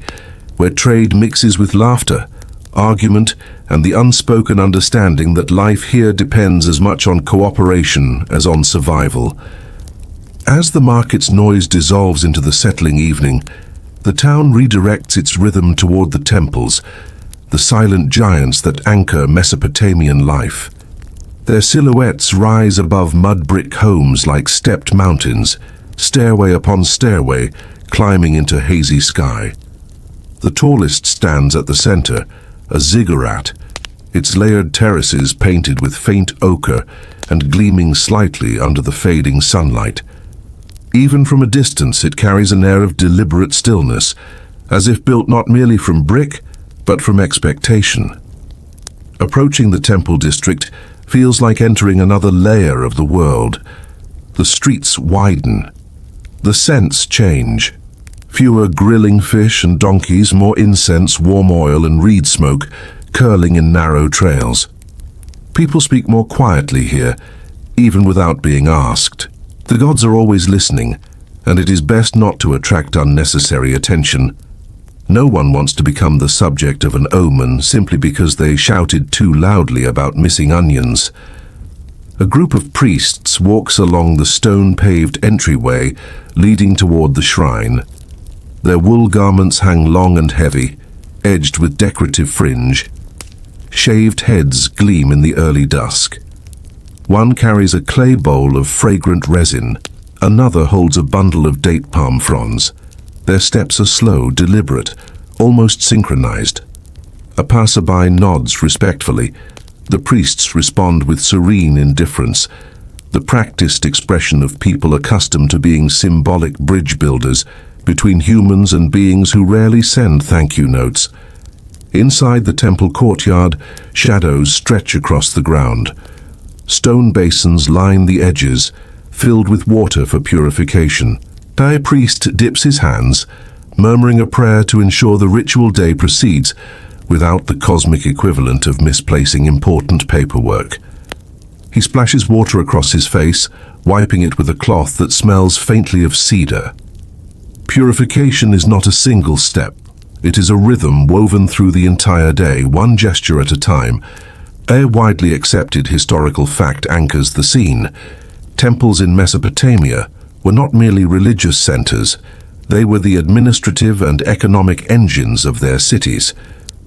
where trade mixes with laughter, argument, and the unspoken understanding that life here depends as much on cooperation as on survival. As the market's noise dissolves into the settling evening, the town redirects its rhythm toward the temples, the silent giants that anchor Mesopotamian life. Their silhouettes rise above mud-brick homes like stepped mountains, stairway upon stairway, climbing into hazy sky. The tallest stands at the center, a ziggurat, its layered terraces painted with faint ochre and gleaming slightly under the fading sunlight. Even from a distance, it carries an air of deliberate stillness, as if built not merely from brick, but from expectation. Approaching the temple district feels like entering another layer of the world. The streets widen. The scents change. Fewer grilling fish and donkeys, more incense, warm oil, and reed smoke curling in narrow trails. People speak more quietly here, even without being asked. The gods are always listening, and it is best not to attract unnecessary attention. No one wants to become the subject of an omen simply because they shouted too loudly about missing onions. A group of priests walks along the stone-paved entryway leading toward the shrine. Their wool garments hang long and heavy, edged with decorative fringe. Shaved heads gleam in the early dusk. One carries a clay bowl of fragrant resin. Another holds a bundle of date palm fronds. Their steps are slow, deliberate, almost synchronized. A passerby nods respectfully. The priests respond with serene indifference, the practiced expression of people accustomed to being symbolic bridge builders between humans and beings who rarely send thank-you notes. Inside the temple courtyard, shadows stretch across the ground. Stone basins line the edges, filled with water for purification. A high priest dips his hands, murmuring a prayer to ensure the ritual day proceeds without the cosmic equivalent of misplacing important paperwork. He splashes water across his face, wiping it with a cloth that smells faintly of cedar. Purification is not a single step. It is a rhythm woven through the entire day, one gesture at a time. A widely accepted historical fact anchors the scene. Temples in Mesopotamia were not merely religious centers. They were the administrative and economic engines of their cities.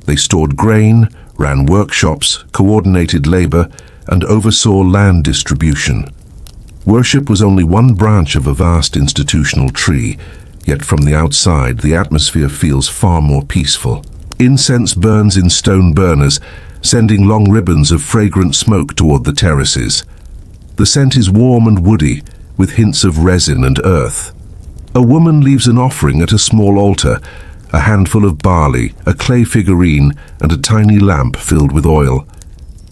They stored grain, ran workshops, coordinated labor, and oversaw land distribution. Worship was only one branch of a vast institutional tree, yet from the outside the atmosphere feels far more peaceful. Incense burns in stone burners, sending long ribbons of fragrant smoke toward the terraces. The scent is warm and woody, with hints of resin and earth. A woman leaves an offering at a small altar, a handful of barley, a clay figurine, and a tiny lamp filled with oil.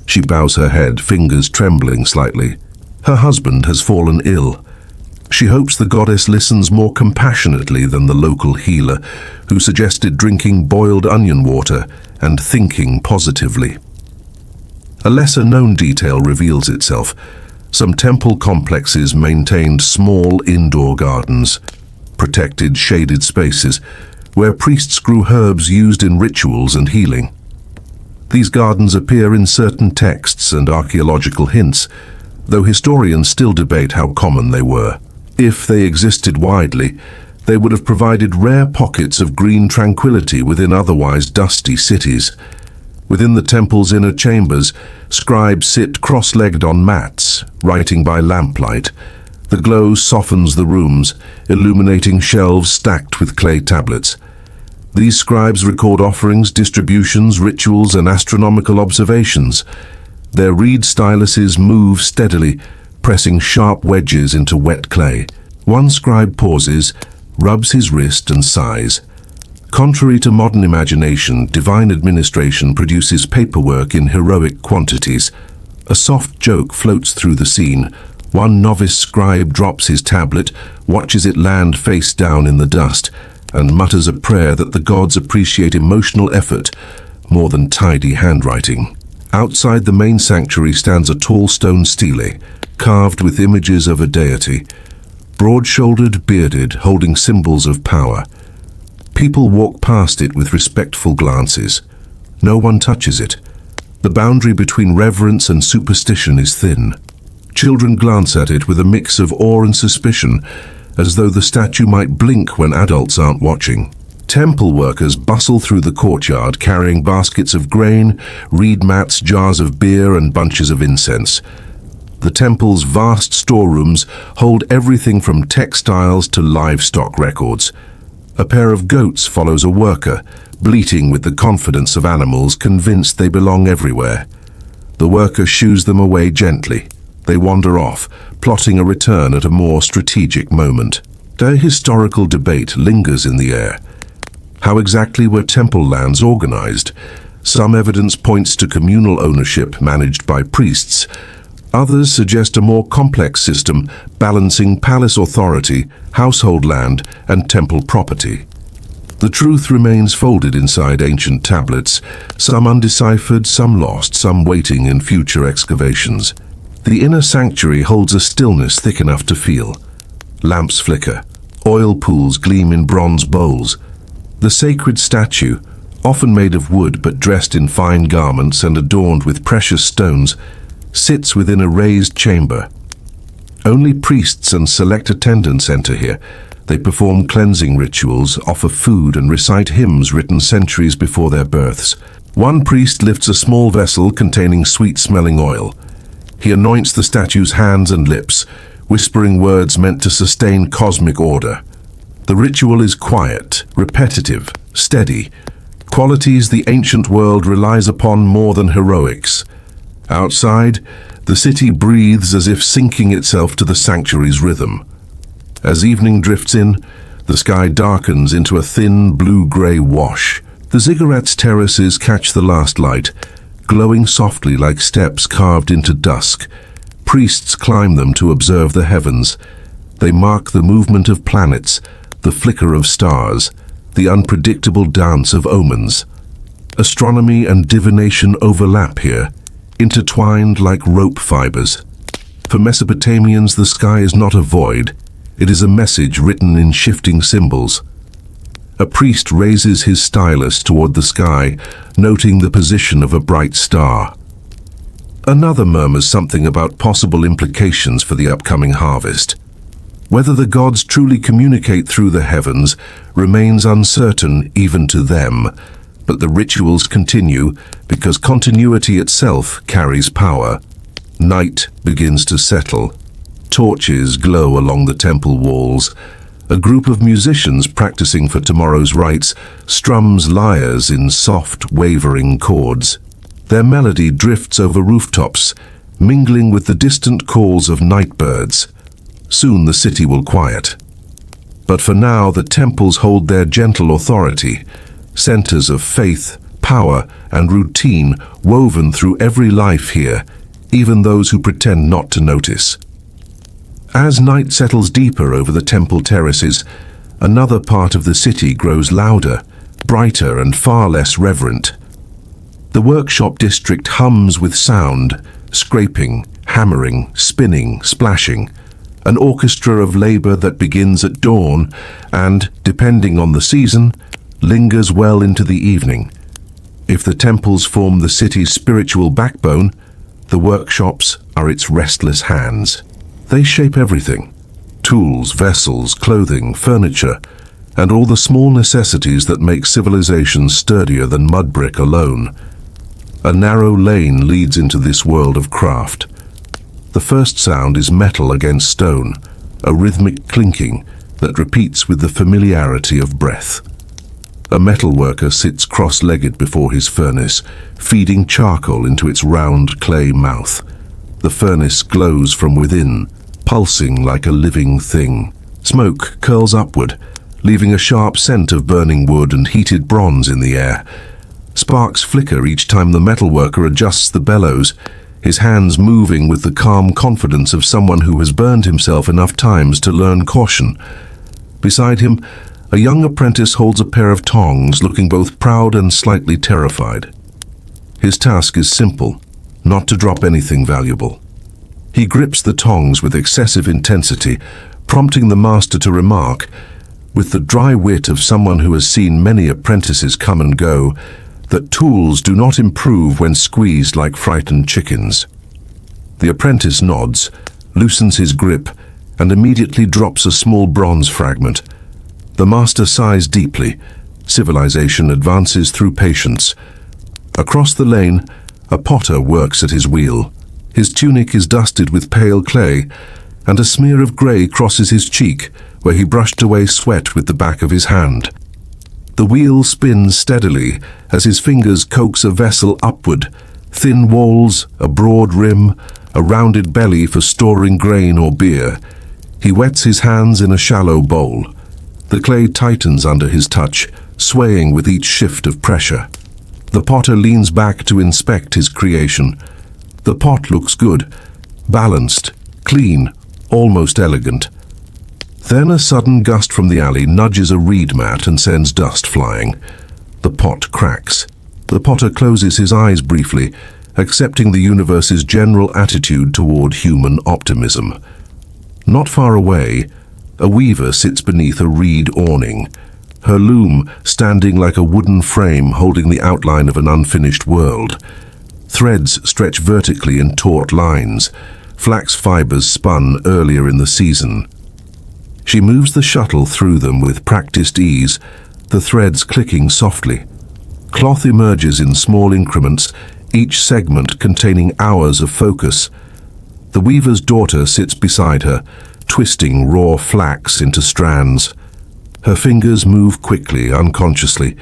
She bows her head, fingers trembling slightly. Her husband has fallen ill. She hopes the goddess listens more compassionately than the local healer, who suggested drinking boiled onion water and thinking positively. A lesser-known detail reveals itself. Some temple complexes maintained small indoor gardens, protected shaded spaces, where priests grew herbs used in rituals and healing. These gardens appear in certain texts and archaeological hints, though historians still debate how common they were. If they existed widely, they would have provided rare pockets of green tranquility within otherwise dusty cities. Within the temple's inner chambers, scribes sit cross-legged on mats, writing by lamplight. The glow softens the rooms, illuminating shelves stacked with clay tablets. These scribes record offerings, distributions, rituals, and astronomical observations. Their reed styluses move steadily, pressing sharp wedges into wet clay. One scribe pauses, rubs his wrist, and sighs. Contrary to modern imagination, divine administration produces paperwork in heroic quantities. A soft joke floats through the scene. One novice scribe drops his tablet, watches it land face down in the dust, and mutters a prayer that the gods appreciate emotional effort more than tidy handwriting. Outside the main sanctuary stands a tall stone stele, carved with images of a deity, broad-shouldered, bearded, holding symbols of power. People walk past it with respectful glances. No one touches it. The boundary between reverence and superstition is thin. Children glance at it with a mix of awe and suspicion, as though the statue might blink when adults aren't watching. Temple workers bustle through the courtyard carrying baskets of grain, reed mats, jars of beer, and bunches of incense. The temple's vast storerooms hold everything from textiles to livestock records. A pair of goats follows a worker, bleating with the confidence of animals convinced they belong everywhere. The worker shoos them away gently. They wander off, plotting a return at a more strategic moment. A historical debate lingers in the air. How exactly were temple lands organized? Some evidence points to communal ownership managed by priests. Others suggest a more complex system balancing palace authority, household land, and temple property. The truth remains folded inside ancient tablets, some undeciphered, some lost, some waiting in future excavations. The inner sanctuary holds a stillness thick enough to feel. Lamps flicker. Oil pools gleam in bronze bowls. The sacred statue, often made of wood but dressed in fine garments and adorned with precious stones, sits within a raised chamber. Only priests and select attendants enter here. They perform cleansing rituals, offer food, and recite hymns written centuries before their births. One priest lifts a small vessel containing sweet-smelling oil. He anoints the statue's hands and lips, whispering words meant to sustain cosmic order. The ritual is quiet, repetitive, steady, qualities the ancient world relies upon more than heroics. Outside, the city breathes as if syncing itself to the sanctuary's rhythm. As evening drifts in, the sky darkens into a thin blue-gray wash. The ziggurats' terraces catch the last light, glowing softly like steps carved into dusk. Priests climb them to observe the heavens. They mark the movement of planets, the flicker of stars, the unpredictable dance of omens. Astronomy and divination overlap here, intertwined like rope fibers. For Mesopotamians, the sky is not a void. It is a message written in shifting symbols. A priest raises his stylus toward the sky, noting the position of a bright star. Another murmurs something about possible implications for the upcoming harvest. Whether the gods truly communicate through the heavens remains uncertain even to them, but the rituals continue because continuity itself carries power. Night begins to settle. Torches glow along the temple walls. A group of musicians practicing for tomorrow's rites strums lyres in soft, wavering chords. Their melody drifts over rooftops, mingling with the distant calls of night birds. Soon the city will quiet. But for now, the temples hold their gentle authority, centers of faith, power, and routine woven through every life here, even those who pretend not to notice. As night settles deeper over the temple terraces, another part of the city grows louder, brighter and far less reverent. The workshop district hums with sound, scraping, hammering, spinning, splashing, an orchestra of labor that begins at dawn and, depending on the season, lingers well into the evening. If the temples form the city's spiritual backbone, the workshops are its restless hands. They shape everything: tools, vessels, clothing, furniture, and all the small necessities that make civilization sturdier than mudbrick alone. A narrow lane leads into this world of craft. The first sound is metal against stone, a rhythmic clinking that repeats with the familiarity of breath. A metalworker sits cross-legged before his furnace, feeding charcoal into its round clay mouth. The furnace glows from within, pulsing like a living thing. Smoke curls upward, leaving a sharp scent of burning wood and heated bronze in the air. Sparks flicker each time the metalworker adjusts the bellows, his hands moving with the calm confidence of someone who has burned himself enough times to learn caution. Beside him, a young apprentice holds a pair of tongs, looking both proud and slightly terrified. His task is simple: not to drop anything valuable. He grips the tongs with excessive intensity, prompting the master to remark, with the dry wit of someone who has seen many apprentices come and go, that tools do not improve when squeezed like frightened chickens. The apprentice nods, loosens his grip, and immediately drops a small bronze fragment. The master sighs deeply. Civilization advances through patience. Across the lane, a potter works at his wheel. His tunic is dusted with pale clay, and a smear of grey crosses his cheek, where he brushed away sweat with the back of his hand. The wheel spins steadily as his fingers coax a vessel upward. Thin walls, a broad rim, a rounded belly for storing grain or beer. He wets his hands in a shallow bowl. The clay tightens under his touch, swaying with each shift of pressure. The potter leans back to inspect his creation. The pot looks good, balanced, clean, almost elegant. Then a sudden gust from the alley nudges a reed mat and sends dust flying. The pot cracks. The potter closes his eyes briefly, accepting the universe's general attitude toward human optimism. Not far away, a weaver sits beneath a reed awning, her loom standing like a wooden frame holding the outline of an unfinished world. Threads stretch vertically in taut lines, flax fibers spun earlier in the season. She moves the shuttle through them with practiced ease, the threads clicking softly. Cloth emerges in small increments, each segment containing hours of focus. The weaver's daughter sits beside her, twisting raw flax into strands. Her fingers move quickly, unconsciously.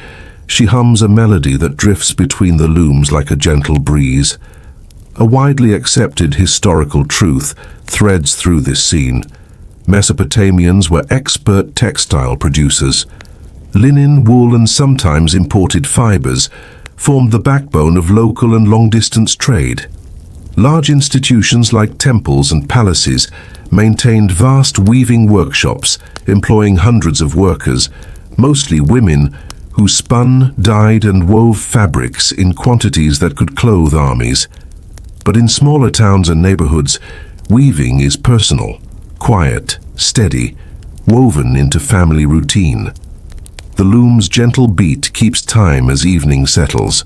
She hums a melody that drifts between the looms like a gentle breeze. A widely accepted historical truth threads through this scene. Mesopotamians were expert textile producers. Linen, wool, and sometimes imported fibers formed the backbone of local and long-distance trade. Large institutions like temples and palaces maintained vast weaving workshops, employing hundreds of workers, mostly women, who spun, dyed, and wove fabrics in quantities that could clothe armies. But in smaller towns and neighborhoods, weaving is personal, quiet, steady, woven into family routine. The loom's gentle beat keeps time as evening settles.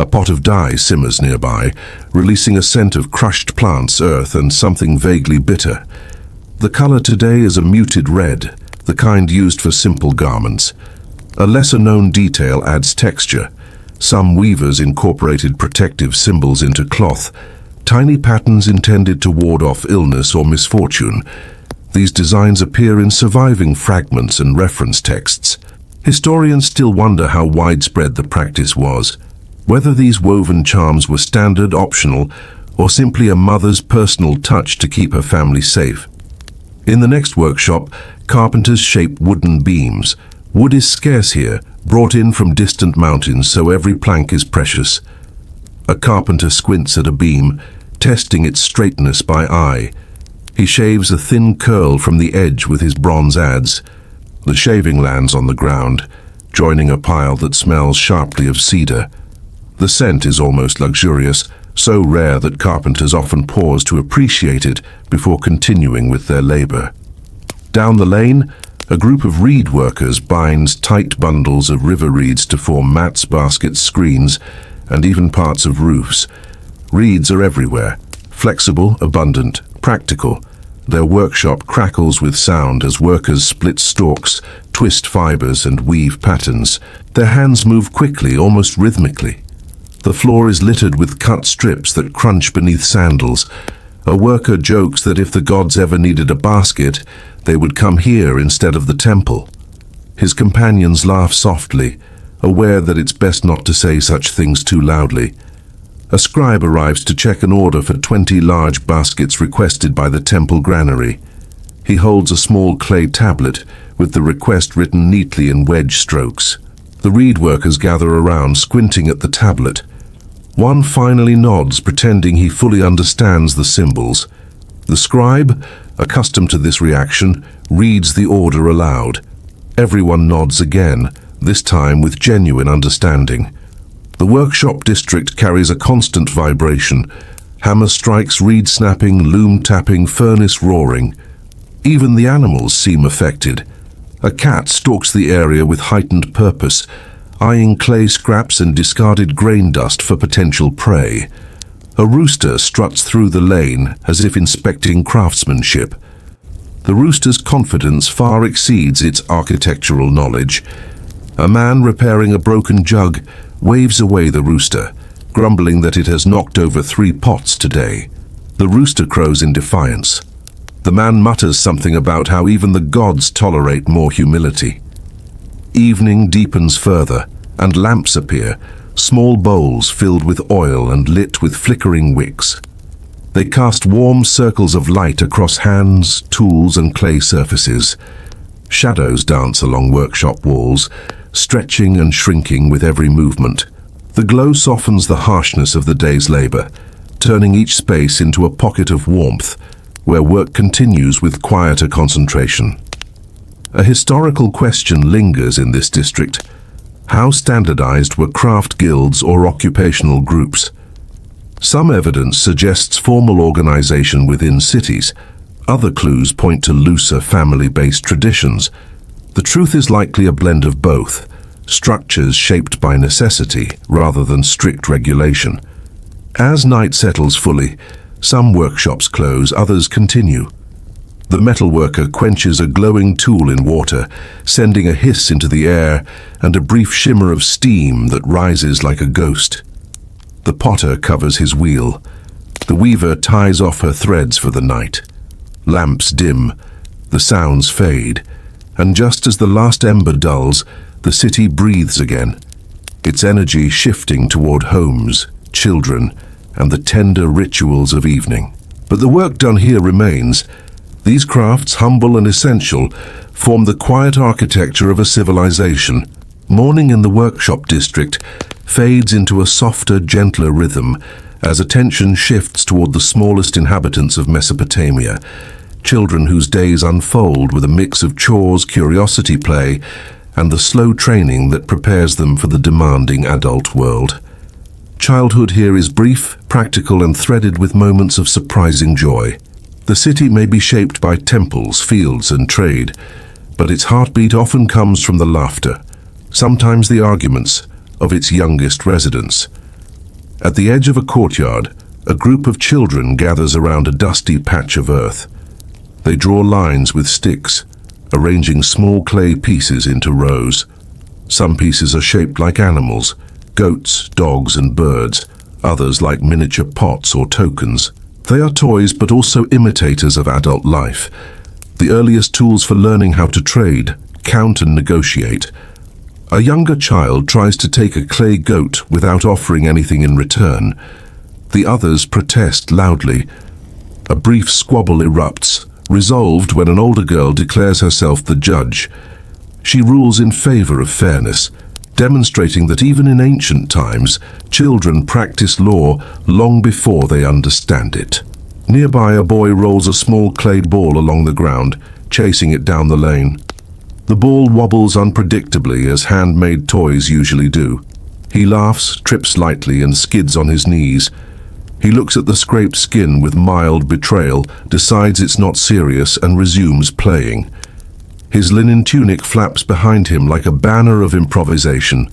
A pot of dye simmers nearby, releasing a scent of crushed plants, earth, and something vaguely bitter. The color today is a muted red, the kind used for simple garments. A lesser-known detail adds texture. Some weavers incorporated protective symbols into cloth, tiny patterns intended to ward off illness or misfortune. These designs appear in surviving fragments and reference texts. Historians still wonder how widespread the practice was, whether these woven charms were standard, optional, or simply a mother's personal touch to keep her family safe. In the next workshop, carpenters shape wooden beams. Wood is scarce here, brought in from distant mountains, so every plank is precious. A carpenter squints at a beam, testing its straightness by eye. He shaves a thin curl from the edge with his bronze adze. The shaving lands on the ground, joining a pile that smells sharply of cedar. The scent is almost luxurious, so rare that carpenters often pause to appreciate it before continuing with their labor. Down the lane, a group of reed workers binds tight bundles of river reeds to form mats, baskets, screens, and even parts of roofs. Reeds are everywhere, flexible, abundant, practical. Their workshop crackles with sound as workers split stalks, twist fibers, and weave patterns. Their hands move quickly, almost rhythmically. The floor is littered with cut strips that crunch beneath sandals. A worker jokes that if the gods ever needed a basket, they would come here instead of the temple. His companions laugh softly, aware that it's best not to say such things too loudly. A scribe arrives to check an order for 20 large baskets requested by the temple granary. He holds a small clay tablet with the request written neatly in wedge strokes. The reed workers gather around, squinting at the tablet. One finally nods, pretending he fully understands the symbols. The scribe, accustomed to this reaction, reads the order aloud. Everyone nods again, this time with genuine understanding. The workshop district carries a constant vibration. Hammer strikes, reed snapping, loom tapping, furnace roaring. Even the animals seem affected. A cat stalks the area with heightened purpose, eyeing clay scraps and discarded grain dust for potential prey. A rooster struts through the lane as if inspecting craftsmanship. The rooster's confidence far exceeds its architectural knowledge. A man repairing a broken jug waves away the rooster, grumbling that it has knocked over 3 pots today. The rooster crows in defiance. The man mutters something about how even the gods tolerate more humility. Evening deepens further, and lamps appear, small bowls filled with oil and lit with flickering wicks. They cast warm circles of light across hands, tools, and clay surfaces. Shadows dance along workshop walls, stretching and shrinking with every movement. The glow softens the harshness of the day's labor, turning each space into a pocket of warmth, where work continues with quieter concentration. A historical question lingers in this district. How standardized were craft guilds or occupational groups? Some evidence suggests formal organization within cities. Other clues point to looser family-based traditions. The truth is likely a blend of both, structures shaped by necessity rather than strict regulation. As night settles fully, some workshops close, others continue. The metalworker quenches a glowing tool in water, sending a hiss into the air and a brief shimmer of steam that rises like a ghost. The potter covers his wheel. The weaver ties off her threads for the night. Lamps dim, the sounds fade, and just as the last ember dulls, the city breathes again, its energy shifting toward homes, children, and the tender rituals of evening. But the work done here remains. These crafts, humble and essential, form the quiet architecture of a civilization. Morning in the workshop district fades into a softer, gentler rhythm as attention shifts toward the smallest inhabitants of Mesopotamia, children whose days unfold with a mix of chores, curiosity play, and the slow training that prepares them for the demanding adult world. Childhood here is brief, practical, and threaded with moments of surprising joy. The city may be shaped by temples, fields, and trade, but its heartbeat often comes from the laughter, sometimes the arguments, of its youngest residents. At the edge of a courtyard, a group of children gathers around a dusty patch of earth. They draw lines with sticks, arranging small clay pieces into rows. Some pieces are shaped like animals, goats, dogs, and birds, others like miniature pots or tokens. They are toys but also imitators of adult life, the earliest tools for learning how to trade, count, and negotiate. A younger child tries to take a clay goat without offering anything in return. The others protest loudly. A brief squabble erupts, resolved when an older girl declares herself the judge. She rules in favor of fairness, demonstrating that even in ancient times, children practice law long before they understand it. Nearby, a boy rolls a small clay ball along the ground, chasing it down the lane. The ball wobbles unpredictably, as handmade toys usually do. He laughs, trips lightly, and skids on his knees. He looks at the scraped skin with mild betrayal, decides it's not serious, and resumes playing. His linen tunic flaps behind him like a banner of improvisation.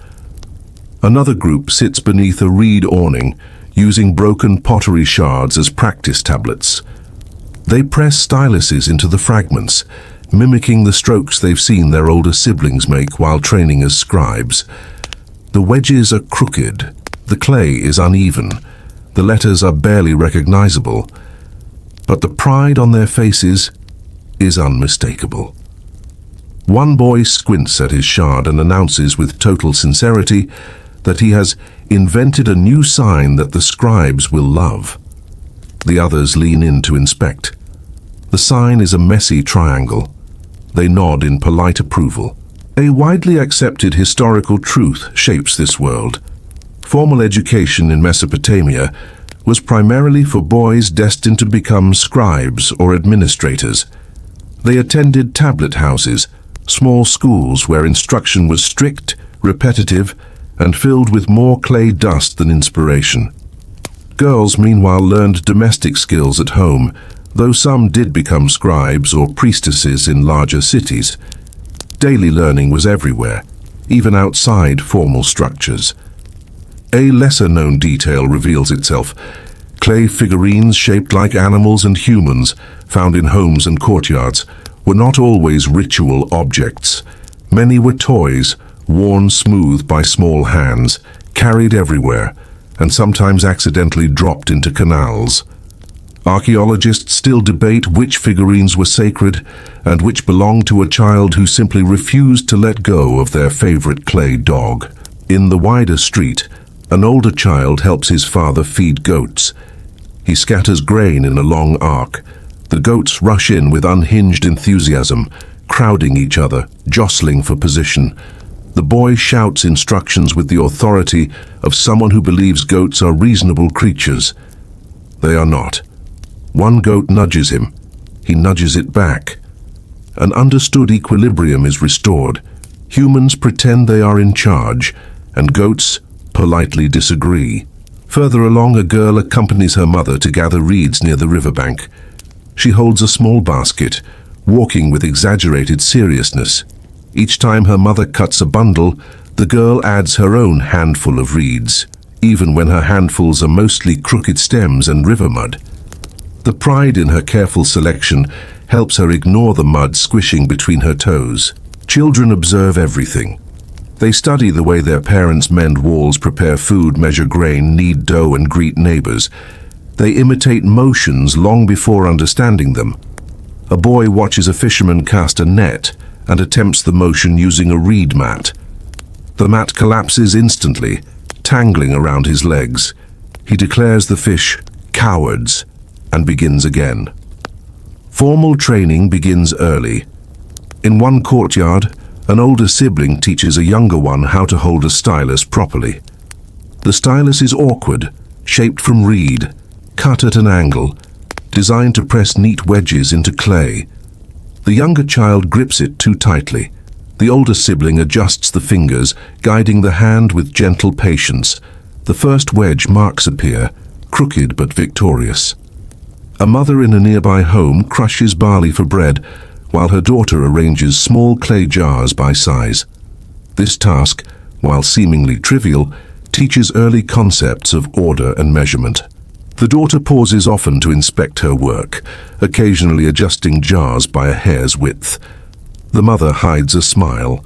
Another group sits beneath a reed awning, using broken pottery shards as practice tablets. They press styluses into the fragments, mimicking the strokes they've seen their older siblings make while training as scribes. The wedges are crooked, the clay is uneven, the letters are barely recognizable, but the pride on their faces is unmistakable. One boy squints at his shard and announces with total sincerity that he has invented a new sign that the scribes will love. The others lean in to inspect. The sign is a messy triangle. They nod in polite approval. A widely accepted historical truth shapes this world. Formal education in Mesopotamia was primarily for boys destined to become scribes or administrators. They attended tablet houses, small schools where instruction was strict, repetitive, and filled with more clay dust than inspiration. Girls, meanwhile, learned domestic skills at home, though some did become scribes or priestesses in larger cities. Daily learning was everywhere, even outside formal structures. A lesser-known detail reveals itself. Clay figurines shaped like animals and humans, found in homes and courtyards, were not always ritual objects. Many were toys, worn smooth by small hands, carried everywhere, and sometimes accidentally dropped into canals. Archaeologists still debate which figurines were sacred and which belonged to a child who simply refused to let go of their favorite clay dog. In the wider street, an older child helps his father feed goats. He scatters grain in a long arc. The goats rush in with unhinged enthusiasm, crowding each other, jostling for position. The boy shouts instructions with the authority of someone who believes goats are reasonable creatures. They are not. One goat nudges him. He nudges it back. An understood equilibrium is restored. Humans pretend they are in charge, and goats politely disagree. Further along, a girl accompanies her mother to gather reeds near the riverbank. She holds a small basket, walking with exaggerated seriousness. Each time her mother cuts a bundle, the girl adds her own handful of reeds, even when her handfuls are mostly crooked stems and river mud. The pride in her careful selection helps her ignore the mud squishing between her toes. Children observe everything. They study the way their parents mend walls, prepare food, measure grain, knead dough, and greet neighbors. They imitate motions long before understanding them. A boy watches a fisherman cast a net and attempts the motion using a reed mat. The mat collapses instantly, tangling around his legs. He declares the fish cowards and begins again. Formal training begins early. In one courtyard, an older sibling teaches a younger one how to hold a stylus properly. The stylus is awkward, shaped from reed, cut at an angle, designed to press neat wedges into clay. The younger child grips it too tightly. The older sibling adjusts the fingers, guiding the hand with gentle patience. The first wedge marks appear, crooked but victorious. A mother in a nearby home crushes barley for bread, while her daughter arranges small clay jars by size. This task, while seemingly trivial, teaches early concepts of order and measurement. The daughter pauses often to inspect her work, occasionally adjusting jars by a hair's width. The mother hides a smile.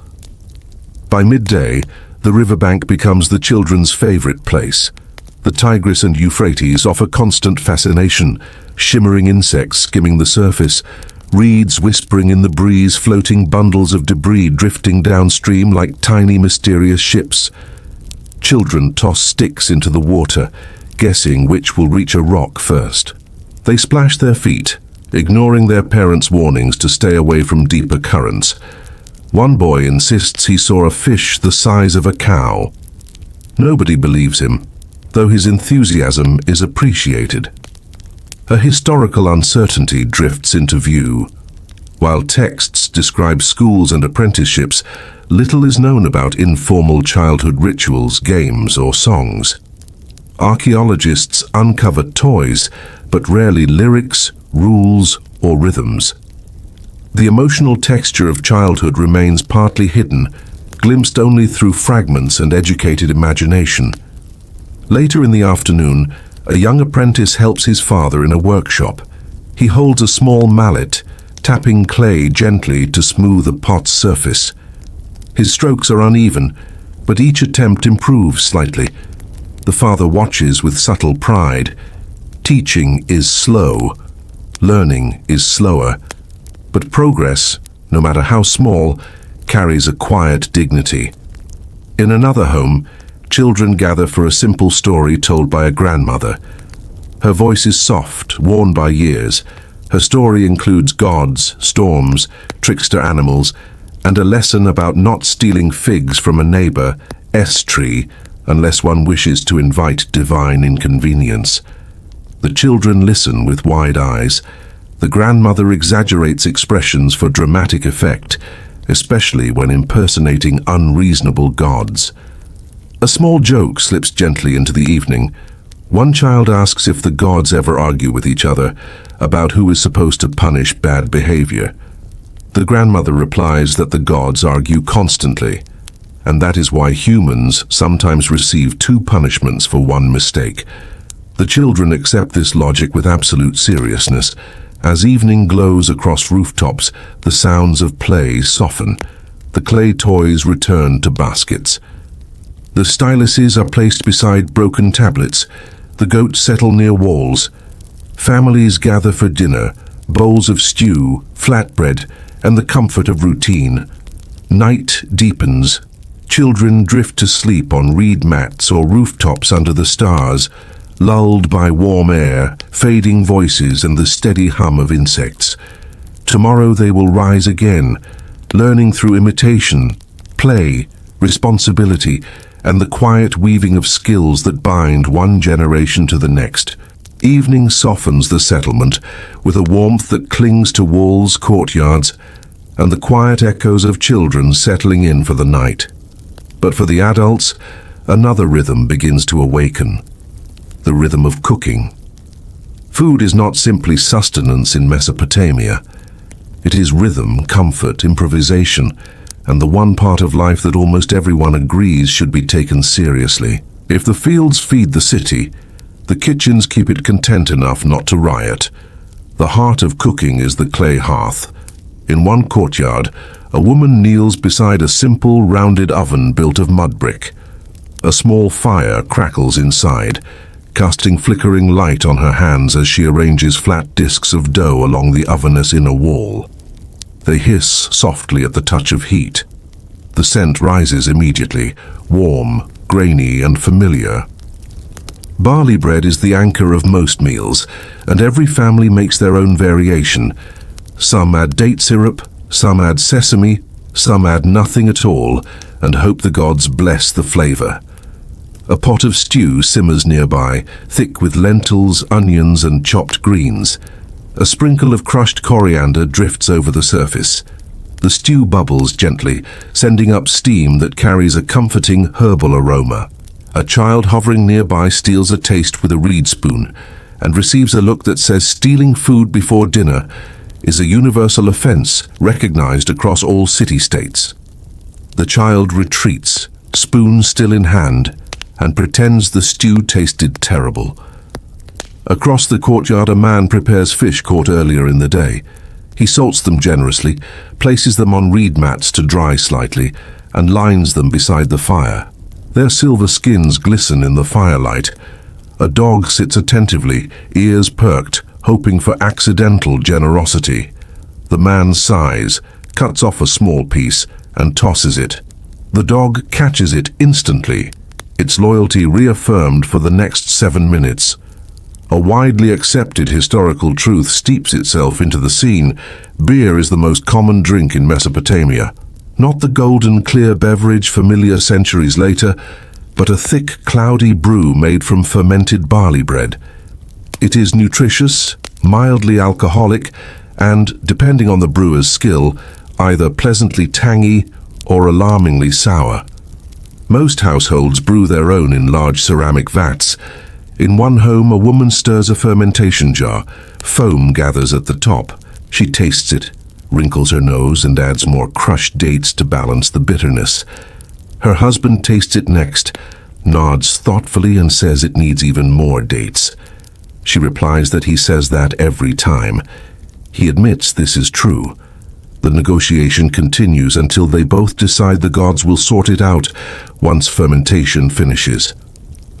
By midday, the riverbank becomes the children's favorite place. The Tigris and Euphrates offer constant fascination, shimmering insects skimming the surface, reeds whispering in the breeze, floating bundles of debris drifting downstream like tiny mysterious ships. Children toss sticks into the water, guessing which will reach a rock first. They splash their feet, ignoring their parents' warnings to stay away from deeper currents. One boy insists he saw a fish the size of a cow. Nobody believes him, though his enthusiasm is appreciated. A historical uncertainty drifts into view. While texts describe schools and apprenticeships, little is known about informal childhood rituals, games, or songs. Archaeologists uncover toys, but rarely lyrics, rules, or rhythms. The emotional texture of childhood remains partly hidden, glimpsed only through fragments and educated imagination. Later in the afternoon, a young apprentice helps his father in a workshop. He holds a small mallet, tapping clay gently to smooth a pot's surface. His strokes are uneven, but each attempt improves slightly. The father watches with subtle pride. Teaching is slow, learning is slower, but progress, no matter how small, carries a quiet dignity. In another home, children gather for a simple story told by a grandmother. Her voice is soft, worn by years. Her story includes gods, storms, trickster animals, and a lesson about not stealing figs from a neighbor's tree unless one wishes to invite divine inconvenience. The children listen with wide eyes. The grandmother exaggerates expressions for dramatic effect, especially when impersonating unreasonable gods. A small joke slips gently into the evening. One child asks if the gods ever argue with each other about who is supposed to punish bad behavior. The grandmother replies that the gods argue constantly, and that is why humans sometimes receive 2 punishments for 1 mistake. The children accept this logic with absolute seriousness. As evening glows across rooftops, the sounds of play soften. The clay toys return to baskets. The styluses are placed beside broken tablets. The goats settle near walls. Families gather for dinner, bowls of stew, flatbread, and the comfort of routine. Night deepens. Children drift to sleep on reed mats or rooftops under the stars, lulled by warm air, fading voices, and the steady hum of insects. Tomorrow they will rise again, learning through imitation, play, responsibility, and the quiet weaving of skills that bind one generation to the next. Evening softens the settlement with a warmth that clings to walls, courtyards, and the quiet echoes of children settling in for the night. But for the adults, another rhythm begins to awaken. The rhythm of cooking. Food is not simply sustenance in Mesopotamia. It is rhythm, comfort, improvisation, and the one part of life that almost everyone agrees should be taken seriously. If the fields feed the city, the kitchens keep it content enough not to riot. The heart of cooking is the clay hearth. In one courtyard, a woman kneels beside a simple, rounded oven built of mudbrick. A small fire crackles inside, casting flickering light on her hands as she arranges flat discs of dough along the oven's inner wall. They hiss softly at the touch of heat. The scent rises immediately, warm, grainy, and familiar. Barley bread is the anchor of most meals, and every family makes their own variation. Some add date syrup, some add sesame, some add nothing at all, and hope the gods bless the flavor. A pot of stew simmers nearby, thick with lentils, onions, and chopped greens. A sprinkle of crushed coriander drifts over the surface. The stew bubbles gently, sending up steam that carries a comforting herbal aroma. A child hovering nearby steals a taste with a reed spoon and receives a look that says stealing food before dinner is a universal offense recognized across all city-states. The child retreats, spoon still in hand, and pretends the stew tasted terrible. Across the courtyard, a man prepares fish caught earlier in the day. He salts them generously, places them on reed mats to dry slightly, and lines them beside the fire. Their silver skins glisten in the firelight. A dog sits attentively, ears perked, hoping for accidental generosity. The man sighs, cuts off a small piece, and tosses it. The dog catches it instantly, its loyalty reaffirmed for the next 7 minutes. A widely accepted historical truth steeps itself into the scene. Beer is the most common drink in Mesopotamia. Not the golden, clear beverage familiar centuries later, but a thick, cloudy brew made from fermented barley bread. It is nutritious, mildly alcoholic, and, depending on the brewer's skill, either pleasantly tangy or alarmingly sour. Most households brew their own in large ceramic vats. In one home, a woman stirs a fermentation jar. Foam gathers at the top. She tastes it, wrinkles her nose, and adds more crushed dates to balance the bitterness. Her husband tastes it next, nods thoughtfully, and says it needs even more dates. She replies that he says that every time. He admits this is true. The negotiation continues until they both decide the gods will sort it out once fermentation finishes.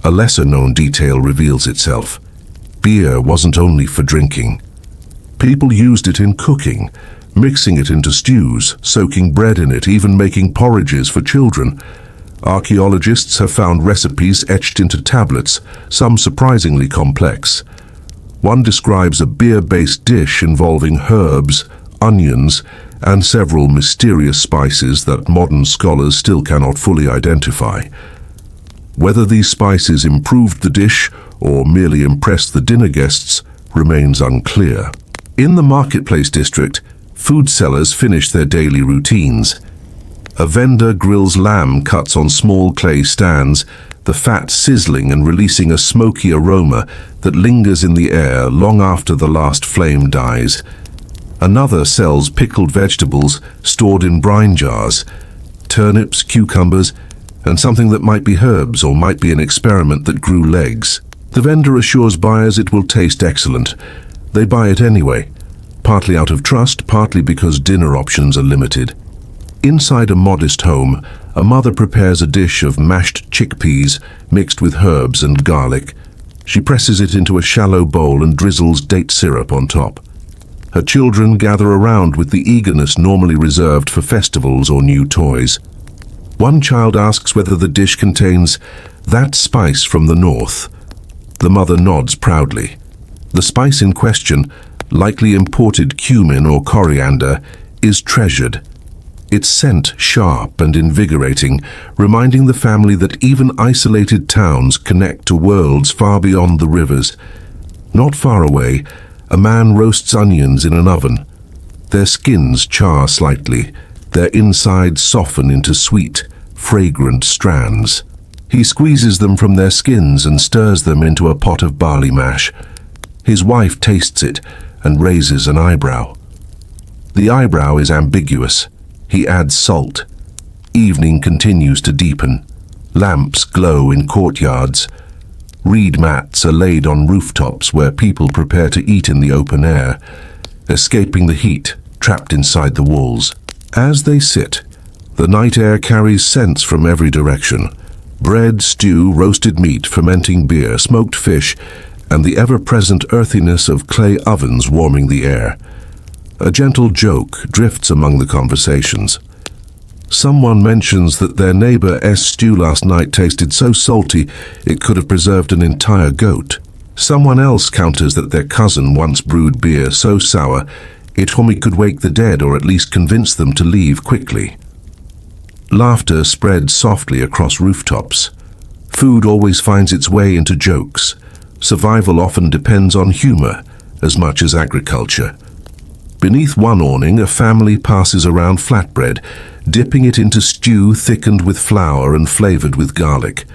A lesser-known detail reveals itself. Beer wasn't only for drinking. People used it in cooking, mixing it into stews, soaking bread in it, even making porridges for children. Archaeologists have found recipes etched into tablets, some surprisingly complex. One describes a beer-based dish involving herbs, onions, and several mysterious spices that modern scholars still cannot fully identify. Whether these spices improved the dish or merely impressed the dinner guests remains unclear. In the marketplace district, food sellers finish their daily routines. A vendor grills lamb cuts on small clay stands, the fat sizzling and releasing a smoky aroma that lingers in the air long after the last flame dies. Another sells pickled vegetables stored in brine jars, turnips, cucumbers, and something that might be herbs or might be an experiment that grew legs. The vendor assures buyers it will taste excellent. They buy it anyway, partly out of trust, partly because dinner options are limited. Inside a modest home, a mother prepares a dish of mashed chickpeas mixed with herbs and garlic. She presses it into a shallow bowl and drizzles date syrup on top. Her children gather around with the eagerness normally reserved for festivals or new toys. One child asks whether the dish contains that spice from the north. The mother nods proudly. The spice in question, likely imported cumin or coriander, is treasured. Its scent sharp and invigorating, reminding the family that even isolated towns connect to worlds far beyond the rivers. Not far away, a man roasts onions in an oven. Their skins char slightly, their insides soften into sweet, fragrant strands. He squeezes them from their skins and stirs them into a pot of barley mash. His wife tastes it and raises an eyebrow. The eyebrow is ambiguous. He adds salt. Evening continues to deepen. Lamps glow in courtyards. Reed mats are laid on rooftops where people prepare to eat in the open air, escaping the heat trapped inside the walls. As they sit, the night air carries scents from every direction. Bread, stew, roasted meat, fermenting beer, smoked fish, and the ever-present earthiness of clay ovens warming the air. A gentle joke drifts among the conversations. Someone mentions that their neighbor's stew last night tasted so salty it could have preserved an entire goat. Someone else counters that their cousin once brewed beer so sour it could wake the dead or at least convince them to leave quickly. Laughter spreads softly across rooftops. Food always finds its way into jokes. Survival often depends on humor as much as agriculture. Beneath one awning, a family passes around flatbread, dipping it into stew thickened with flour and flavored with garlic.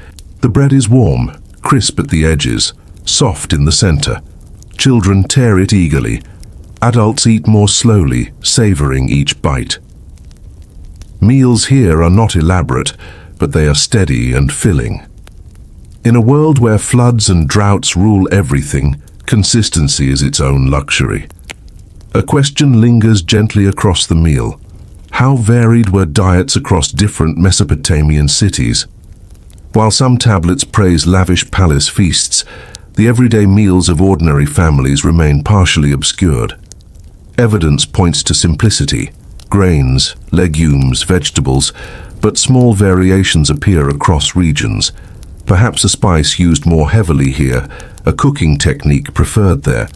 The bread is warm, crisp at the edges, soft in the center. Children tear it eagerly. Adults eat more slowly, savoring each bite. Meals here are not elaborate, but they are steady and filling. In a world where floods and droughts rule everything, consistency is its own luxury. A question lingers gently across the meal. How varied were diets across different Mesopotamian cities? While some tablets praise lavish palace feasts, the everyday meals of ordinary families remain partially obscured. Evidence points to simplicity: grains, legumes, vegetables, but small variations appear across regions. Perhaps a spice used more heavily here, a cooking technique preferred there.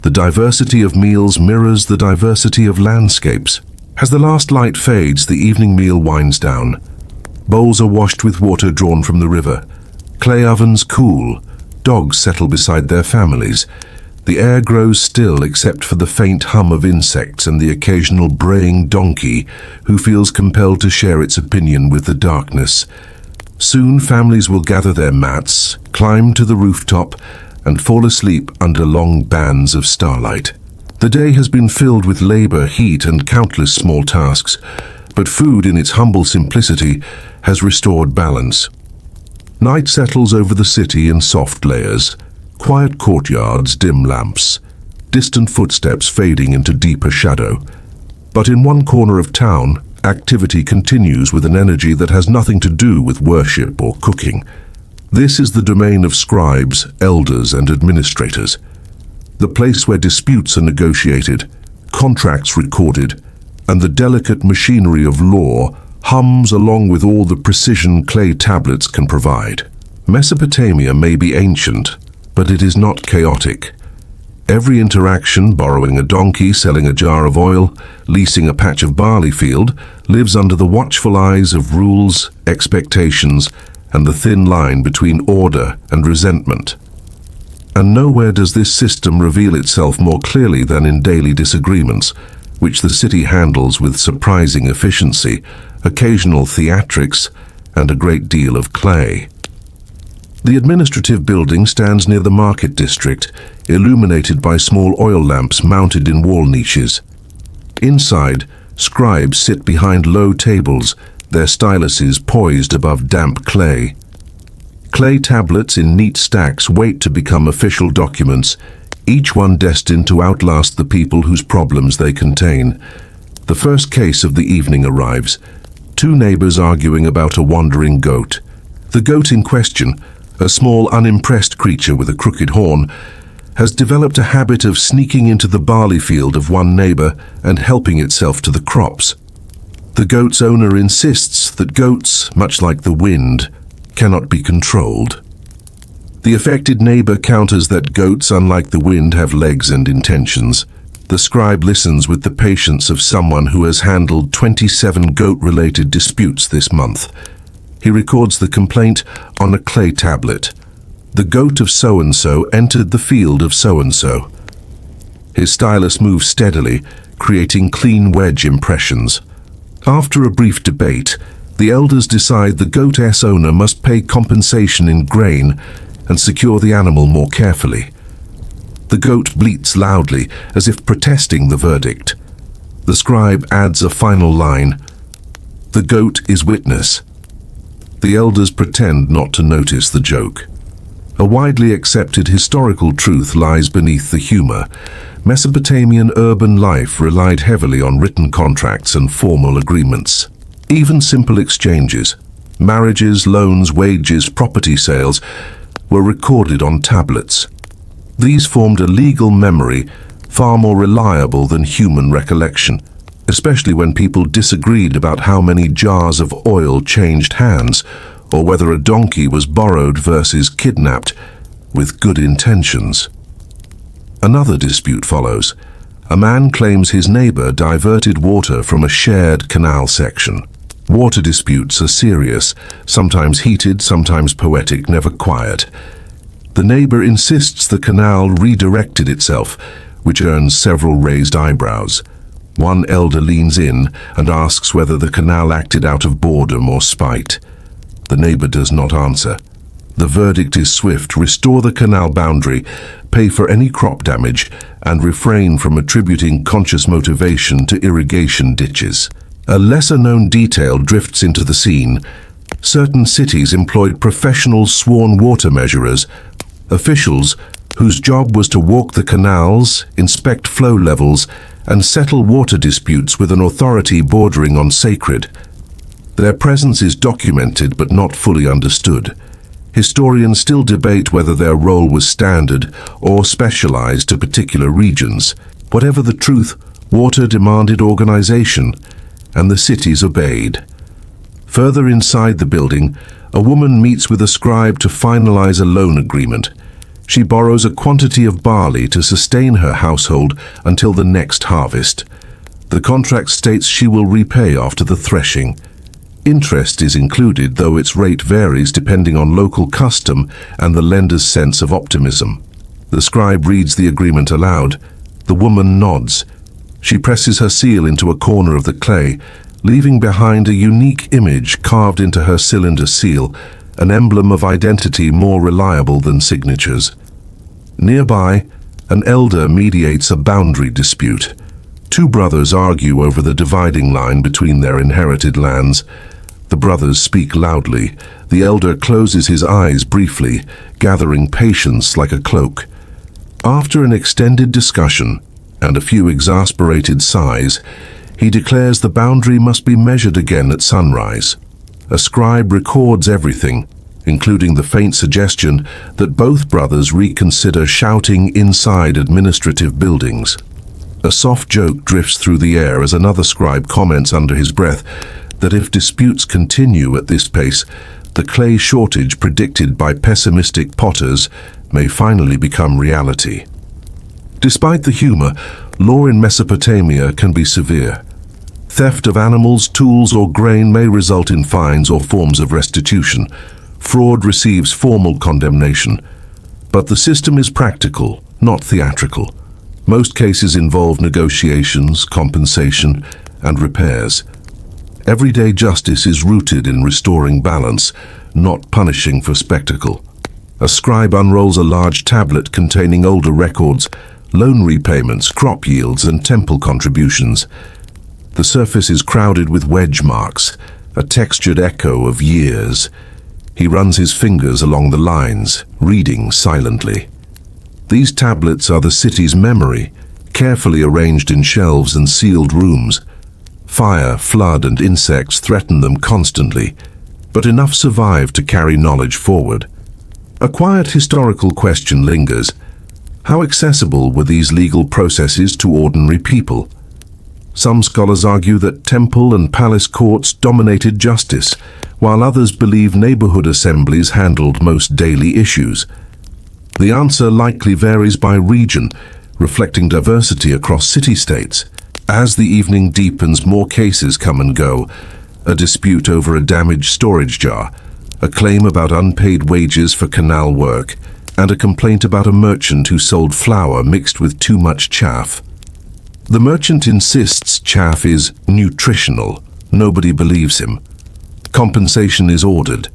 The diversity of meals mirrors the diversity of landscapes. As the last light fades, the evening meal winds down. Bowls are washed with water drawn from the river. Clay ovens cool. Dogs settle beside their families. The air grows still except for the faint hum of insects and the occasional braying donkey who feels compelled to share its opinion with the darkness. Soon families will gather their mats, climb to the rooftop, and fall asleep under long bands of starlight. The day has been filled with labor, heat, and countless small tasks, but food in its humble simplicity has restored balance. Night settles over the city in soft layers. Quiet courtyards, dim lamps, distant footsteps fading into deeper shadow. But in one corner of town, activity continues with an energy that has nothing to do with worship or cooking. This is the domain of scribes, elders, and administrators. The place where disputes are negotiated, contracts recorded, and the delicate machinery of law hums along with all the precision clay tablets can provide. Mesopotamia may be ancient, but it is not chaotic. Every interaction, borrowing a donkey, selling a jar of oil, leasing a patch of barley field, lives under the watchful eyes of rules, expectations, and the thin line between order and resentment. And nowhere does this system reveal itself more clearly than in daily disagreements, which the city handles with surprising efficiency, occasional theatrics, and a great deal of clay. The administrative building stands near the market district, illuminated by small oil lamps mounted in wall niches. Inside, scribes sit behind low tables, their styluses poised above damp clay. Clay tablets in neat stacks wait to become official documents, each one destined to outlast the people whose problems they contain. The first case of the evening arrives. Two neighbors arguing about a wandering goat. The goat in question, a small, unimpressed creature with a crooked horn, has developed a habit of sneaking into the barley field of one neighbor and helping itself to the crops. The goat's owner insists that goats, much like the wind, cannot be controlled. The affected neighbor counters that goats, unlike the wind, have legs and intentions. The scribe listens with the patience of someone who has handled 27 goat-related disputes this month. He records the complaint on a clay tablet. The goat of so-and-so entered the field of so-and-so. His stylus moves steadily, creating clean wedge impressions. After a brief debate, the elders decide the goat's owner must pay compensation in grain and secure the animal more carefully. The goat bleats loudly, as if protesting the verdict. The scribe adds a final line. The goat is witness. The elders pretend not to notice the joke. A widely accepted historical truth lies beneath the humor. Mesopotamian urban life relied heavily on written contracts and formal agreements. Even simple exchanges, marriages, loans, wages, property sales, were recorded on tablets. These formed a legal memory far more reliable than human recollection, especially when people disagreed about how many jars of oil changed hands, or whether a donkey was borrowed versus kidnapped with good intentions. Another dispute follows. A man claims his neighbor diverted water from a shared canal section. Water disputes are serious, sometimes heated, sometimes poetic, never quiet. The neighbor insists the canal redirected itself, which earns several raised eyebrows. One elder leans in and asks whether the canal acted out of boredom or spite. The neighbor does not answer. The verdict is swift: restore the canal boundary, pay for any crop damage, and refrain from attributing conscious motivation to irrigation ditches. A lesser-known detail drifts into the scene. Certain cities employed professional sworn water measurers, officials whose job was to walk the canals, inspect flow levels, and settle water disputes with an authority bordering on sacred. Their presence is documented but not fully understood. Historians still debate whether their role was standard or specialized to particular regions. Whatever the truth, water demanded organization, and the cities obeyed. Further inside the building, a woman meets with a scribe to finalize a loan agreement. She borrows a quantity of barley to sustain her household until the next harvest. The contract states she will repay after the threshing. Interest is included, though its rate varies depending on local custom and the lender's sense of optimism. The scribe reads the agreement aloud. The woman nods. She presses her seal into a corner of the clay, leaving behind a unique image carved into her cylinder seal, an emblem of identity more reliable than signatures. Nearby, an elder mediates a boundary dispute. Two brothers argue over the dividing line between their inherited lands. The brothers speak loudly. The elder closes his eyes briefly, gathering patience like a cloak. After an extended discussion and a few exasperated sighs, he declares the boundary must be measured again at sunrise. A scribe records everything, including the faint suggestion that both brothers reconsider shouting inside administrative buildings. A soft joke drifts through the air as another scribe comments under his breath that if disputes continue at this pace, the clay shortage predicted by pessimistic potters may finally become reality. Despite the humor, law in Mesopotamia can be severe. Theft of animals, tools, or grain may result in fines or forms of restitution. Fraud receives formal condemnation. But the system is practical, not theatrical. Most cases involve negotiations, compensation, and repairs. Everyday justice is rooted in restoring balance, not punishing for spectacle. A scribe unrolls a large tablet containing older records, loan repayments, crop yields, and temple contributions. The surface is crowded with wedge marks, a textured echo of years. He runs his fingers along the lines, reading silently. These tablets are the city's memory, carefully arranged in shelves and sealed rooms. Fire, flood, and insects threaten them constantly, but enough survive to carry knowledge forward. A quiet historical question lingers. How accessible were these legal processes to ordinary people? Some scholars argue that temple and palace courts dominated justice, while others believe neighborhood assemblies handled most daily issues. The answer likely varies by region, reflecting diversity across city-states. As the evening deepens, more cases come and go. A dispute over a damaged storage jar, a claim about unpaid wages for canal work, and a complaint about a merchant who sold flour mixed with too much chaff. The merchant insists chaff is nutritional. Nobody believes him. Compensation is ordered.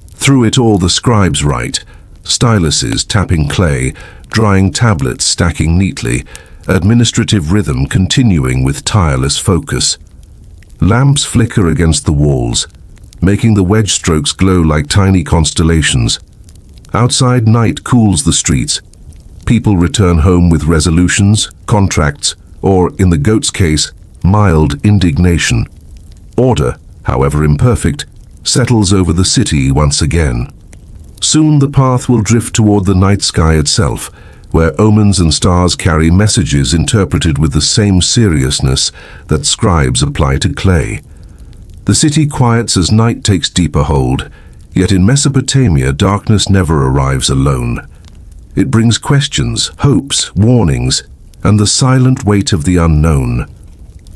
Through it all, the scribes write, styluses tapping clay, drying tablets stacking neatly, administrative rhythm continuing with tireless focus. Lamps flicker against the walls, making the wedge strokes glow like tiny constellations. Outside, night cools the streets. People return home with resolutions, contracts, or, in the goat's case, mild indignation. Order, however imperfect, settles over the city once again. Soon the path will drift toward the night sky itself, where omens and stars carry messages interpreted with the same seriousness that scribes apply to clay. The city quiets as night takes deeper hold, yet in Mesopotamia darkness never arrives alone. It brings questions, hopes, warnings, and the silent weight of the unknown.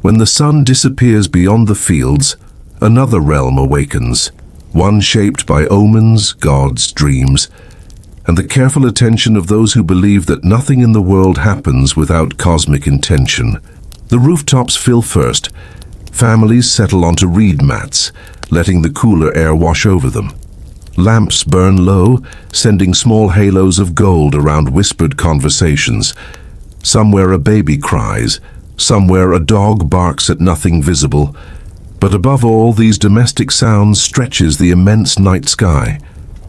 When the sun disappears beyond the fields, another realm awakens, one shaped by omens, gods, dreams, and the careful attention of those who believe that nothing in the world happens without cosmic intention. The rooftops fill first. Families settle onto reed mats, letting the cooler air wash over them. Lamps burn low, sending small halos of gold around whispered conversations. Somewhere a baby cries, somewhere a dog barks at nothing visible. But above all these domestic sounds stretches the immense night sky,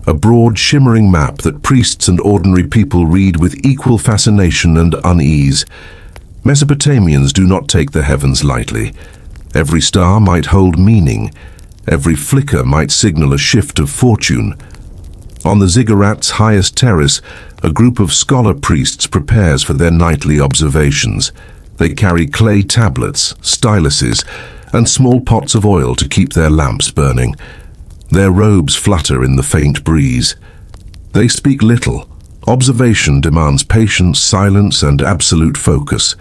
a broad, shimmering map that priests and ordinary people read with equal fascination and unease. Mesopotamians do not take the heavens lightly. Every star might hold meaning. Every flicker might signal a shift of fortune. On the ziggurat's highest terrace, a group of scholar priests prepares for their nightly observations. They carry clay tablets, styluses, and small pots of oil to keep their lamps burning. Their robes flutter in the faint breeze. They speak little. Observation demands patience, silence, and absolute focus.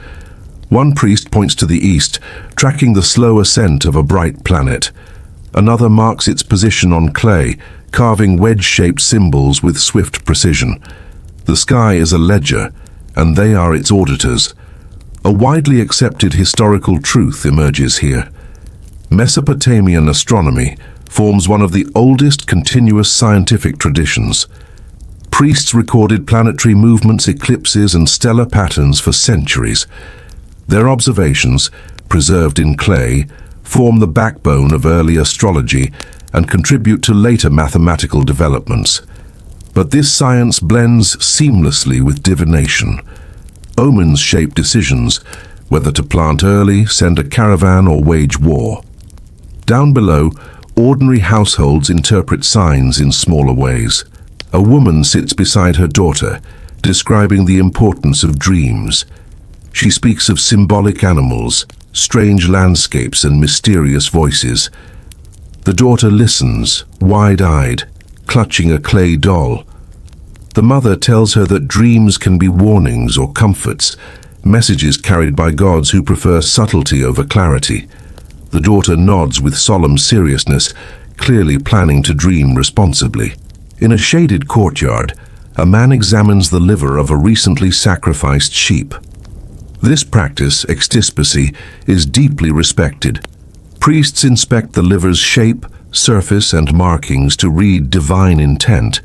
One priest points to the east, tracking the slow ascent of a bright planet. Another marks its position on clay, carving wedge-shaped symbols with swift precision. The sky is a ledger, and they are its auditors. A widely accepted historical truth emerges here. Mesopotamian astronomy forms one of the oldest continuous scientific traditions. Priests recorded planetary movements, eclipses, and stellar patterns for centuries. Their observations, preserved in clay, form the backbone of early astrology and contribute to later mathematical developments. But this science blends seamlessly with divination. Omens shape decisions, whether to plant early, send a caravan, or wage war. Down below, ordinary households interpret signs in smaller ways. A woman sits beside her daughter, describing the importance of dreams. She speaks of symbolic animals, strange landscapes, and mysterious voices. The daughter listens, wide-eyed, clutching a clay doll. The mother tells her that dreams can be warnings or comforts, messages carried by gods who prefer subtlety over clarity. The daughter nods with solemn seriousness, clearly planning to dream responsibly. In a shaded courtyard, a man examines the liver of a recently sacrificed sheep. This practice, extispacy, is deeply respected. Priests inspect the liver's shape, surface, and markings to read divine intent.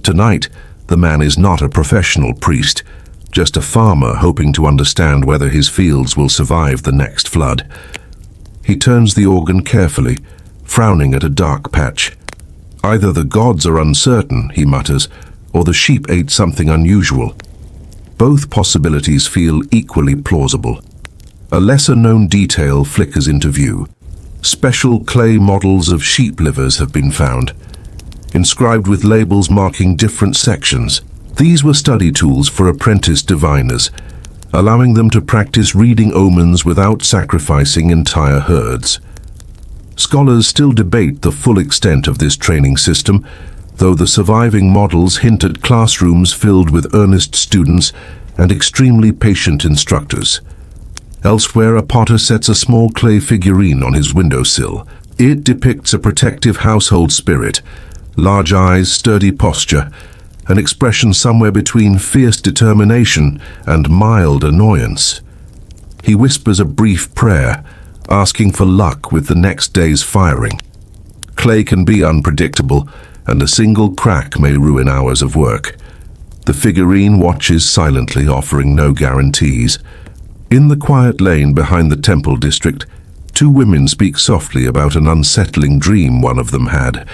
Tonight, the man is not a professional priest, just a farmer hoping to understand whether his fields will survive the next flood. He turns the organ carefully, frowning at a dark patch. Either the gods are uncertain, he mutters, or the sheep ate something unusual. Both possibilities feel equally plausible. A lesser-known detail flickers into view. Special clay models of sheep livers have been found, inscribed with labels marking different sections. These were study tools for apprentice diviners, allowing them to practice reading omens without sacrificing entire herds. Scholars still debate the full extent of this training system, though the surviving models hint at classrooms filled with earnest students and extremely patient instructors. Elsewhere, a potter sets a small clay figurine on his windowsill. It depicts a protective household spirit, large eyes, sturdy posture, an expression somewhere between fierce determination and mild annoyance. He whispers a brief prayer, asking for luck with the next day's firing. Clay can be unpredictable, and a single crack may ruin hours of work. The figurine watches silently, offering no guarantees. In the quiet lane behind the temple district, two women speak softly about an unsettling dream one of them had.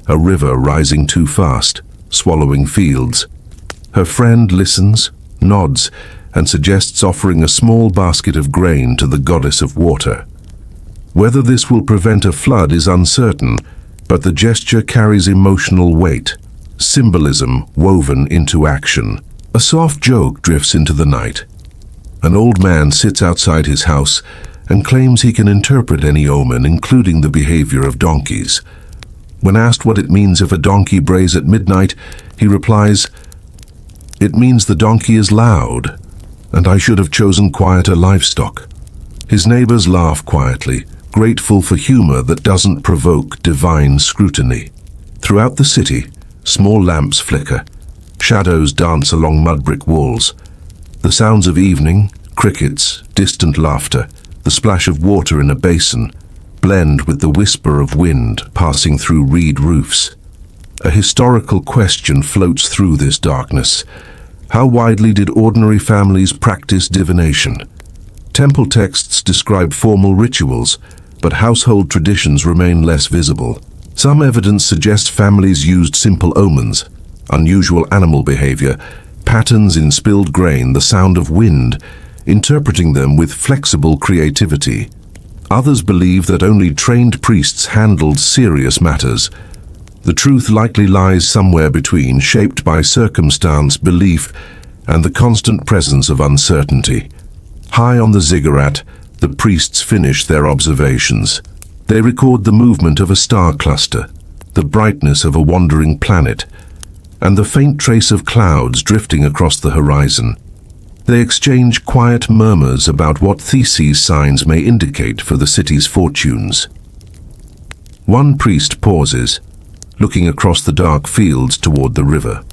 A river rising too fast, swallowing fields. Her friend listens, nods, and suggests offering a small basket of grain to the goddess of water. Whether this will prevent a flood is uncertain, but the gesture carries emotional weight, symbolism woven into action. A soft joke drifts into the night. An old man sits outside his house and claims he can interpret any omen, including the behavior of donkeys. When asked what it means if a donkey brays at midnight, he replies, "It means the donkey is loud, and I should have chosen quieter livestock." His neighbors laugh quietly, grateful for humor that doesn't provoke divine scrutiny. Throughout the city, small lamps flicker. Shadows dance along mudbrick walls. The sounds of evening, crickets, distant laughter, the splash of water in a basin, blend with the whisper of wind passing through reed roofs. A historical question floats through this darkness. How widely did ordinary families practice divination? Temple texts describe formal rituals, but household traditions remain less visible. Some evidence suggests families used simple omens, unusual animal behavior, patterns in spilled grain, the sound of wind, interpreting them with flexible creativity. Others believe that only trained priests handled serious matters. The truth likely lies somewhere between, shaped by circumstance, belief, and the constant presence of uncertainty. High on the ziggurat, the priests finish their observations. They record the movement of a star cluster, the brightness of a wandering planet, and the faint trace of clouds drifting across the horizon. They exchange quiet murmurs about what theses signs may indicate for the city's fortunes. One priest pauses, looking across the dark fields toward the river.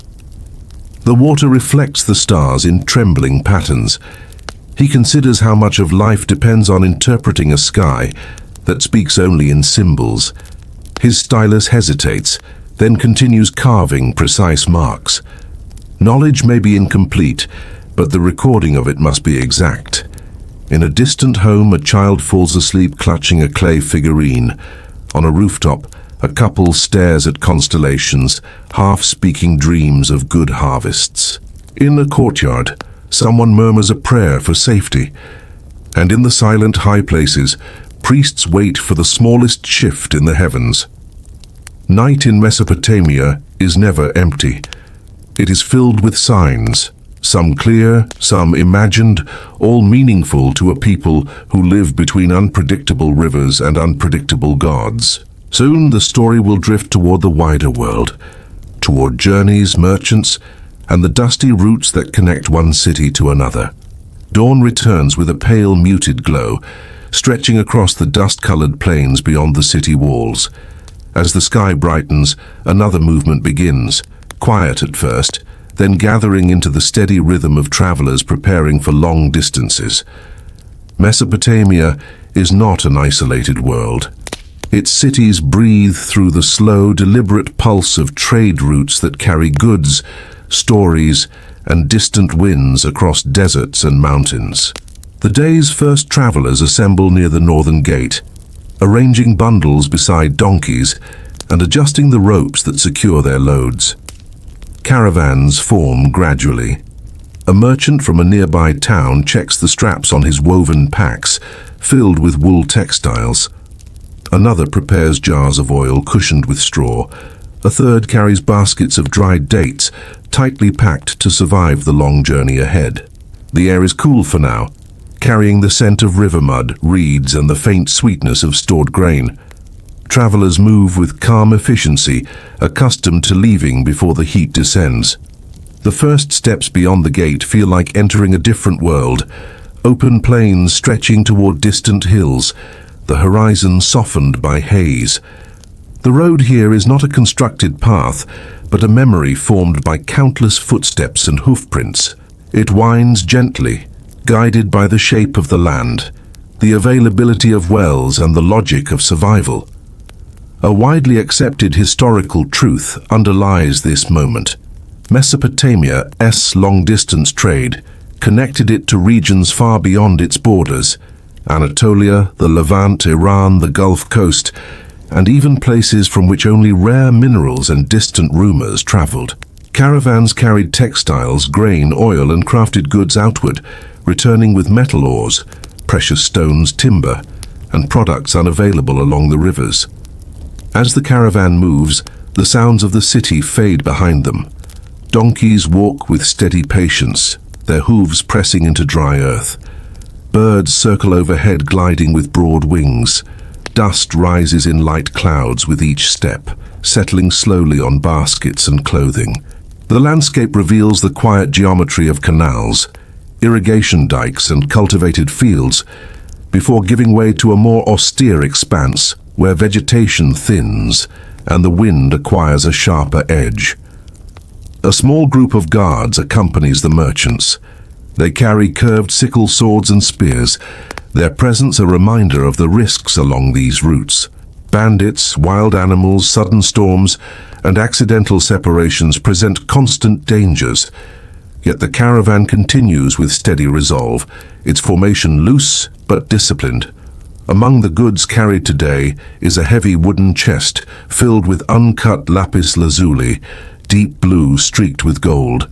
The water reflects the stars in trembling patterns. He considers how much of life depends on interpreting a sky that speaks only in symbols. His stylus hesitates, then continues carving precise marks. Knowledge may be incomplete, but the recording of it must be exact. In a distant home, a child falls asleep clutching a clay figurine. On a rooftop, a couple stares at constellations, half speaking dreams of good harvests. In a courtyard, someone murmurs a prayer for safety. And in the silent high places, priests wait for the smallest shift in the heavens. Night in Mesopotamia is never empty. It is filled with signs, some clear, some imagined, all meaningful to a people who live between unpredictable rivers and unpredictable gods. Soon the story will drift toward the wider world, toward journeys, merchants, and the dusty routes that connect one city to another. Dawn returns with a pale, muted glow, stretching across the dust-colored plains beyond the city walls. As the sky brightens, another movement begins, quiet at first, then gathering into the steady rhythm of travelers preparing for long distances. Mesopotamia is not an isolated world. Its cities breathe through the slow, deliberate pulse of trade routes that carry goods, stories, and distant winds across deserts and mountains. The day's first travelers assemble near the northern gate, arranging bundles beside donkeys and adjusting the ropes that secure their loads. Caravans form gradually. A merchant from a nearby town checks the straps on his woven packs, filled with wool textiles. Another prepares jars of oil cushioned with straw. A third carries baskets of dried dates, tightly packed to survive the long journey ahead. The air is cool for now, carrying the scent of river mud, reeds, and the faint sweetness of stored grain. Travelers move with calm efficiency, accustomed to leaving before the heat descends. The first steps beyond the gate feel like entering a different world. Open plains stretching toward distant hills, the horizon softened by haze. The road here is not a constructed path, but a memory formed by countless footsteps and hoofprints. It winds gently, guided by the shape of the land, the availability of wells, and the logic of survival. A widely accepted historical truth underlies this moment. Mesopotamia's long-distance trade connected it to regions far beyond its borders: Anatolia, the Levant, Iran, the Gulf Coast, and even places from which only rare minerals and distant rumors traveled. Caravans carried textiles, grain, oil, and crafted goods outward, returning with metal ores, precious stones, timber, and products unavailable along the rivers. As the caravan moves, the sounds of the city fade behind them. Donkeys walk with steady patience, their hooves pressing into dry earth. Birds circle overhead, gliding with broad wings. Dust rises in light clouds with each step, settling slowly on baskets and clothing. The landscape reveals the quiet geometry of canals, irrigation dikes, and cultivated fields, before giving way to a more austere expanse where vegetation thins and the wind acquires a sharper edge. A small group of guards accompanies the merchants. They carry curved sickle swords and spears, their presence a reminder of the risks along these routes. Bandits, wild animals, sudden storms, and accidental separations present constant dangers. Yet the caravan continues with steady resolve, its formation loose but disciplined. Among the goods carried today is a heavy wooden chest filled with uncut lapis lazuli, deep blue streaked with gold.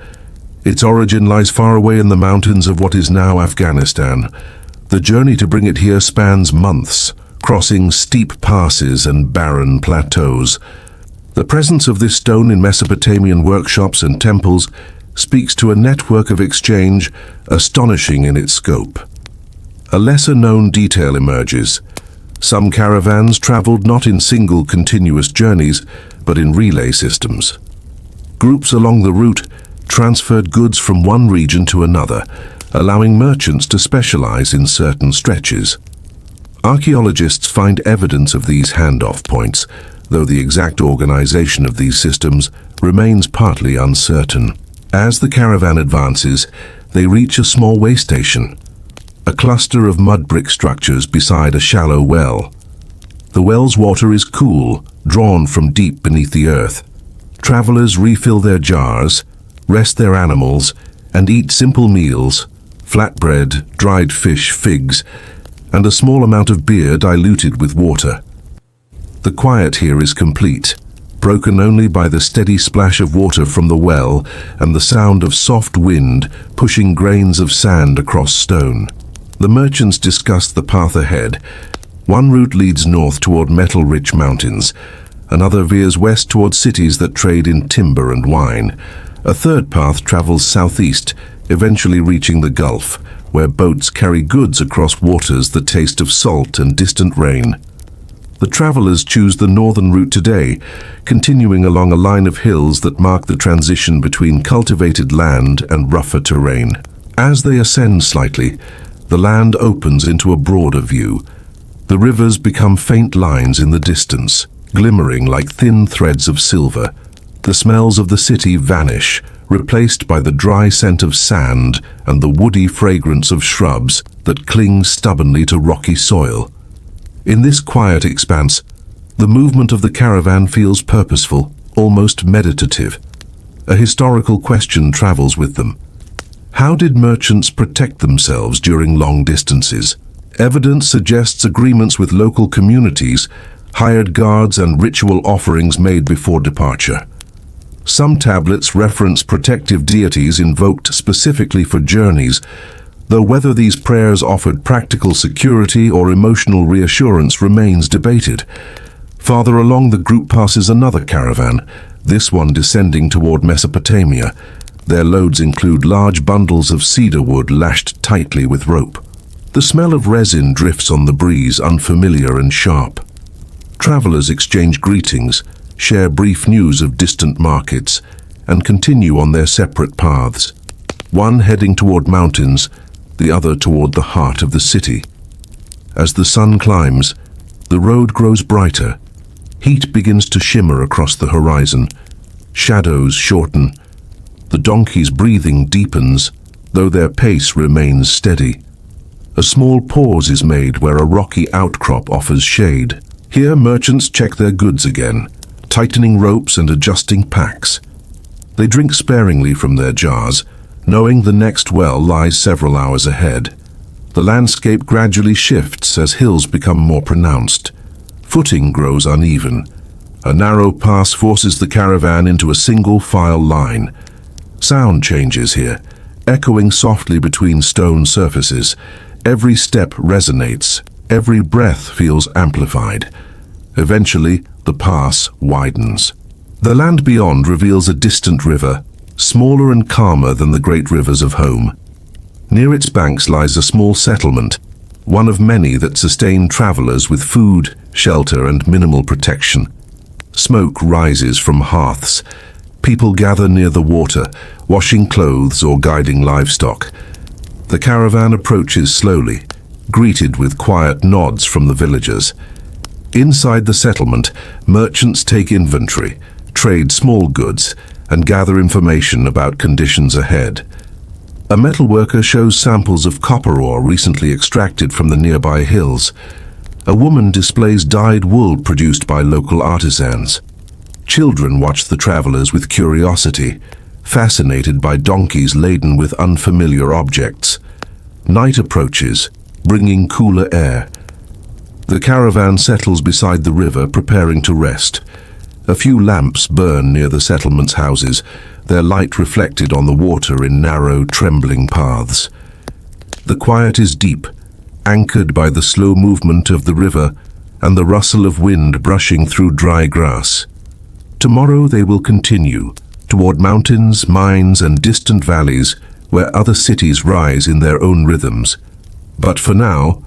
Its origin lies far away in the mountains of what is now Afghanistan. The journey to bring it here spans months, crossing steep passes and barren plateaus. The presence of this stone in Mesopotamian workshops and temples speaks to a network of exchange astonishing in its scope. A lesser-known detail emerges. Some caravans traveled not in single continuous journeys, but in relay systems. Groups along the route transferred goods from one region to another, allowing merchants to specialize in certain stretches. Archaeologists find evidence of these handoff points, though the exact organization of these systems remains partly uncertain. As the caravan advances, they reach a small way station, a cluster of mudbrick structures beside a shallow well. The well's water is cool, drawn from deep beneath the earth. Travelers refill their jars, rest their animals, and eat simple meals: flatbread, dried fish, figs, and a small amount of beer diluted with water. The quiet here is complete, broken only by the steady splash of water from the well and the sound of soft wind pushing grains of sand across stone. The merchants discuss the path ahead. One route leads north toward metal-rich mountains. Another veers west toward cities that trade in timber and wine. A third path travels southeast, eventually reaching the Gulf, where boats carry goods across waters that taste of salt and distant rain. The travelers choose the northern route today, continuing along a line of hills that mark the transition between cultivated land and rougher terrain. As they ascend slightly, the land opens into a broader view. The rivers become faint lines in the distance, glimmering like thin threads of silver. The smells of the city vanish, replaced by the dry scent of sand and the woody fragrance of shrubs that cling stubbornly to rocky soil. In this quiet expanse, the movement of the caravan feels purposeful, almost meditative. A historical question travels with them. How did merchants protect themselves during long distances? Evidence suggests agreements with local communities, hired guards, and ritual offerings made before departure. Some tablets reference protective deities invoked specifically for journeys, though whether these prayers offered practical security or emotional reassurance remains debated. Farther along, the group passes another caravan, this one descending toward Mesopotamia. Their loads include large bundles of cedar wood lashed tightly with rope. The smell of resin drifts on the breeze, unfamiliar and sharp. Travelers exchange greetings, share brief news of distant markets, and continue on their separate paths, one heading toward mountains, the other toward the heart of the city. As the sun climbs, the road grows brighter. Heat begins to shimmer across the horizon. Shadows shorten. The donkeys' breathing deepens, though their pace remains steady. A small pause is made where a rocky outcrop offers shade. Here merchants check their goods again, tightening ropes and adjusting packs. They drink sparingly from their jars, knowing the next well lies several hours ahead. The landscape gradually shifts as hills become more pronounced. Footing grows uneven. A narrow pass forces the caravan into a single file line. Sound changes here, echoing softly between stone surfaces. Every step resonates, every breath feels amplified. Eventually, the pass widens. The land beyond reveals a distant river, smaller and calmer than the great rivers of home. Near its banks lies a small settlement, one of many that sustain travelers with food, shelter, and minimal protection. Smoke rises from hearths. People gather near the water, washing clothes or guiding livestock. The caravan approaches slowly, greeted with quiet nods from the villagers. Inside the settlement, merchants take inventory, trade small goods, and gather information about conditions ahead. A metal worker shows samples of copper ore recently extracted from the nearby hills. A woman displays dyed wool produced by local artisans. Children watch the travelers with curiosity, fascinated by donkeys laden with unfamiliar objects. Night approaches, bringing cooler air. The caravan settles beside the river, preparing to rest. A few lamps burn near the settlement's houses, their light reflected on the water in narrow, trembling paths. The quiet is deep, anchored by the slow movement of the river and the rustle of wind brushing through dry grass. Tomorrow they will continue, toward mountains, mines, and distant valleys where other cities rise in their own rhythms. But for now,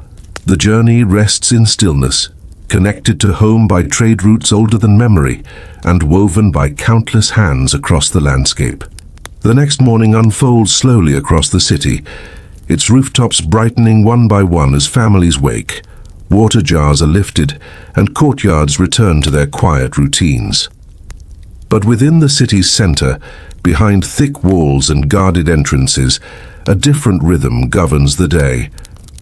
the journey rests in stillness, connected to home by trade routes older than memory and woven by countless hands across the landscape. The next morning unfolds slowly across the city, its rooftops brightening one by one as families wake, Water jars are lifted, and courtyards return to their quiet routines. But within the city's center, behind thick walls and guarded entrances, a different rhythm governs the day.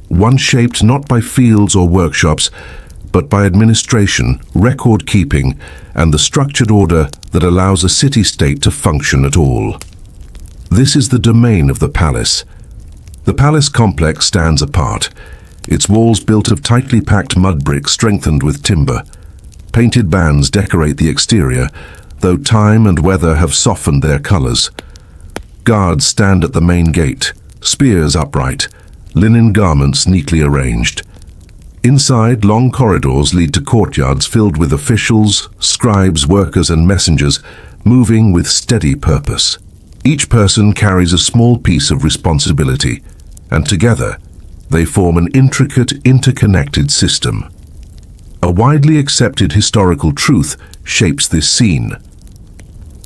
One shaped not by fields or workshops, but by administration, record-keeping, and the structured order that allows a city-state to function at all. This is the domain of the palace. The palace complex stands apart, its walls built of tightly packed mud bricks strengthened with timber. Painted bands decorate the exterior, though time and weather have softened their colors. Guards stand at the main gate, spears upright, linen garments neatly arranged. Inside, long corridors lead to courtyards filled with officials, scribes, workers, and messengers, moving with steady purpose. Each person carries a small piece of responsibility, and together, they form an intricate, interconnected system. A widely accepted historical truth shapes this scene.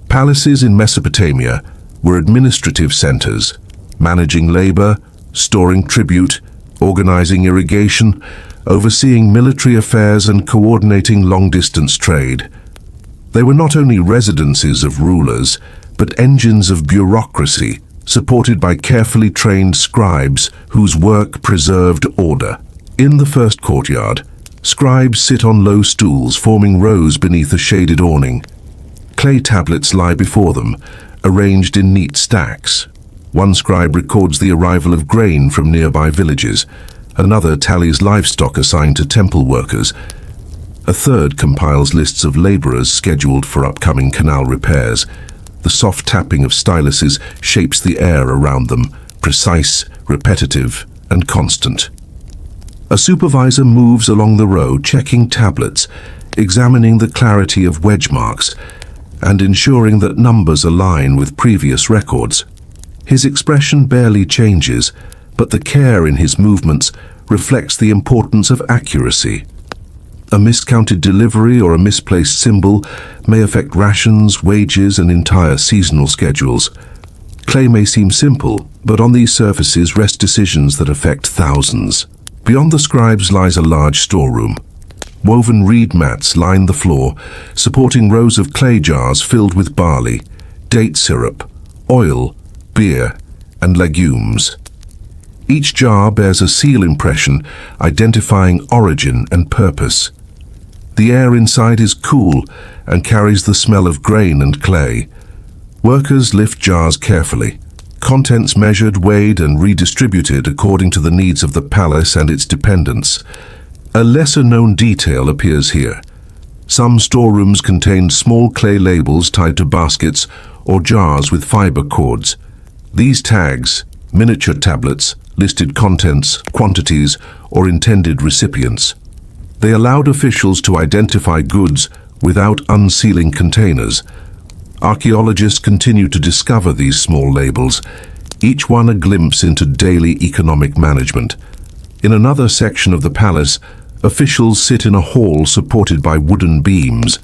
Palaces in Mesopotamia were administrative centers, managing labor, storing tribute, organizing irrigation, overseeing military affairs, and coordinating long-distance trade. They were not only residences of rulers, but engines of bureaucracy, supported by carefully trained scribes whose work preserved order. In the first courtyard, scribes sit on low stools forming rows beneath a shaded awning. Clay tablets lie before them, arranged in neat stacks. One scribe records the arrival of grain from nearby villages. Another tallies livestock assigned to temple workers. A third compiles lists of laborers scheduled for upcoming canal repairs. The soft tapping of styluses shapes the air around them, precise, repetitive, and constant. A supervisor moves along the row, checking tablets, examining the clarity of wedge marks, and ensuring that numbers align with previous records. His expression barely changes, but the care in his movements reflects the importance of accuracy. A miscounted delivery or a misplaced symbol may affect rations, wages, and entire seasonal schedules. Clay may seem simple, but on these surfaces rest decisions that affect thousands. Beyond the scribes lies a large storeroom. Woven reed mats line the floor, supporting rows of clay jars filled with barley, date syrup, oil, beer, and legumes. Each jar bears a seal impression identifying origin and purpose. The air inside is cool and carries the smell of grain and clay. Workers lift jars carefully, contents measured, weighed, and redistributed according to the needs of the palace and its dependents. A lesser-known detail appears here. Some storerooms contain small clay labels tied to baskets or jars with fiber cords. These tags, miniature tablets, listed contents, quantities, or intended recipients. They allowed officials to identify goods without unsealing containers. Archaeologists continue to discover these small labels, each one a glimpse into daily economic management. In another section of the palace, officials sit in a hall supported by wooden beams.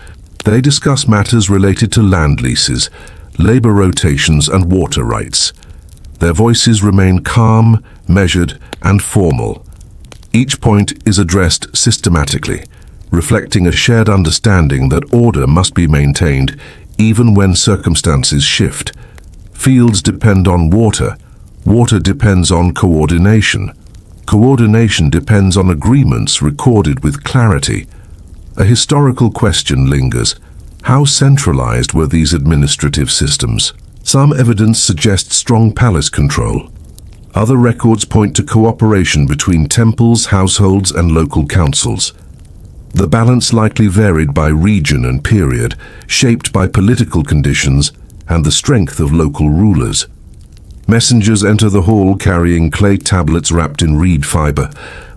They discuss matters related to land leases, labor rotations, and water rights. Their voices remain calm, measured, and formal. Each point is addressed systematically, reflecting a shared understanding that order must be maintained even when circumstances shift. Fields depend on water. Water depends on coordination. Coordination depends on agreements recorded with clarity. A historical question lingers. How centralized were these administrative systems? Some evidence suggests strong palace control. Other records point to cooperation between temples, households, and local councils. The balance likely varied by region and period, shaped by political conditions and the strength of local rulers. Messengers enter the hall carrying clay tablets wrapped in reed fiber.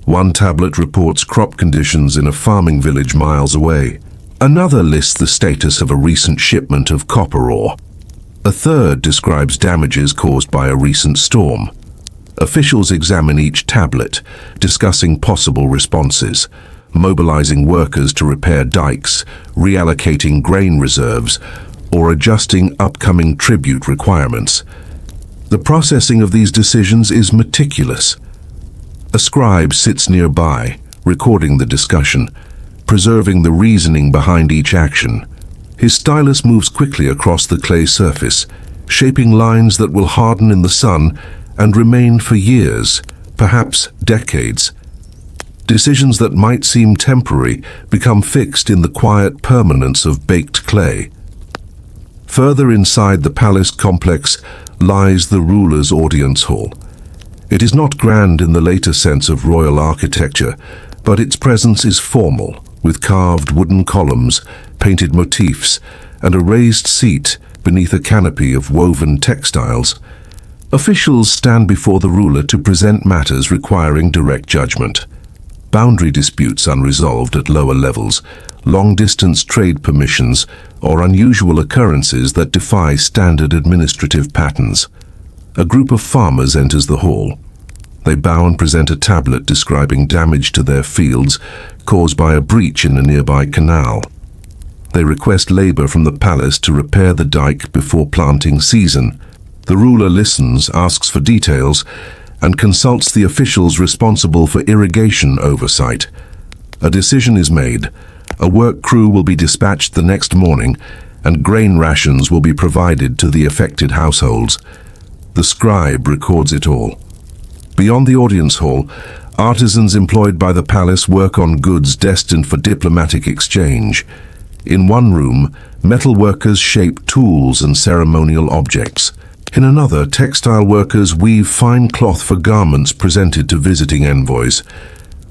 One tablet reports crop conditions in a farming village miles away. Another lists the status of a recent shipment of copper ore. A third describes damages caused by a recent storm. Officials examine each tablet, discussing possible responses, mobilizing workers to repair dikes, reallocating grain reserves, or adjusting upcoming tribute requirements. The processing of these decisions is meticulous. A scribe sits nearby, recording the discussion, preserving the reasoning behind each action. His stylus moves quickly across the clay surface, shaping lines that will harden in the sun and remain for years, perhaps decades. Decisions that might seem temporary become fixed in the quiet permanence of baked clay. Further inside the palace complex lies the ruler's audience hall. It is not grand in the later sense of royal architecture, but its presence is formal, with carved wooden columns, painted motifs, and a raised seat beneath a canopy of woven textiles. Officials stand before the ruler to present matters requiring direct judgment. Boundary disputes unresolved at lower levels, long-distance trade permissions, or unusual occurrences that defy standard administrative patterns. A group of farmers enters the hall. They bow and present a tablet describing damage to their fields caused by a breach in a nearby canal. They request labor from the palace to repair the dike before planting season. The ruler listens, asks for details, and consults the officials responsible for irrigation oversight. A decision is made. A work crew will be dispatched the next morning, and grain rations will be provided to the affected households. The scribe records it all. Beyond the audience hall, artisans employed by the palace work on goods destined for diplomatic exchange. In one room, metal workers shape tools and ceremonial objects. In another, textile workers weave fine cloth for garments presented to visiting envoys.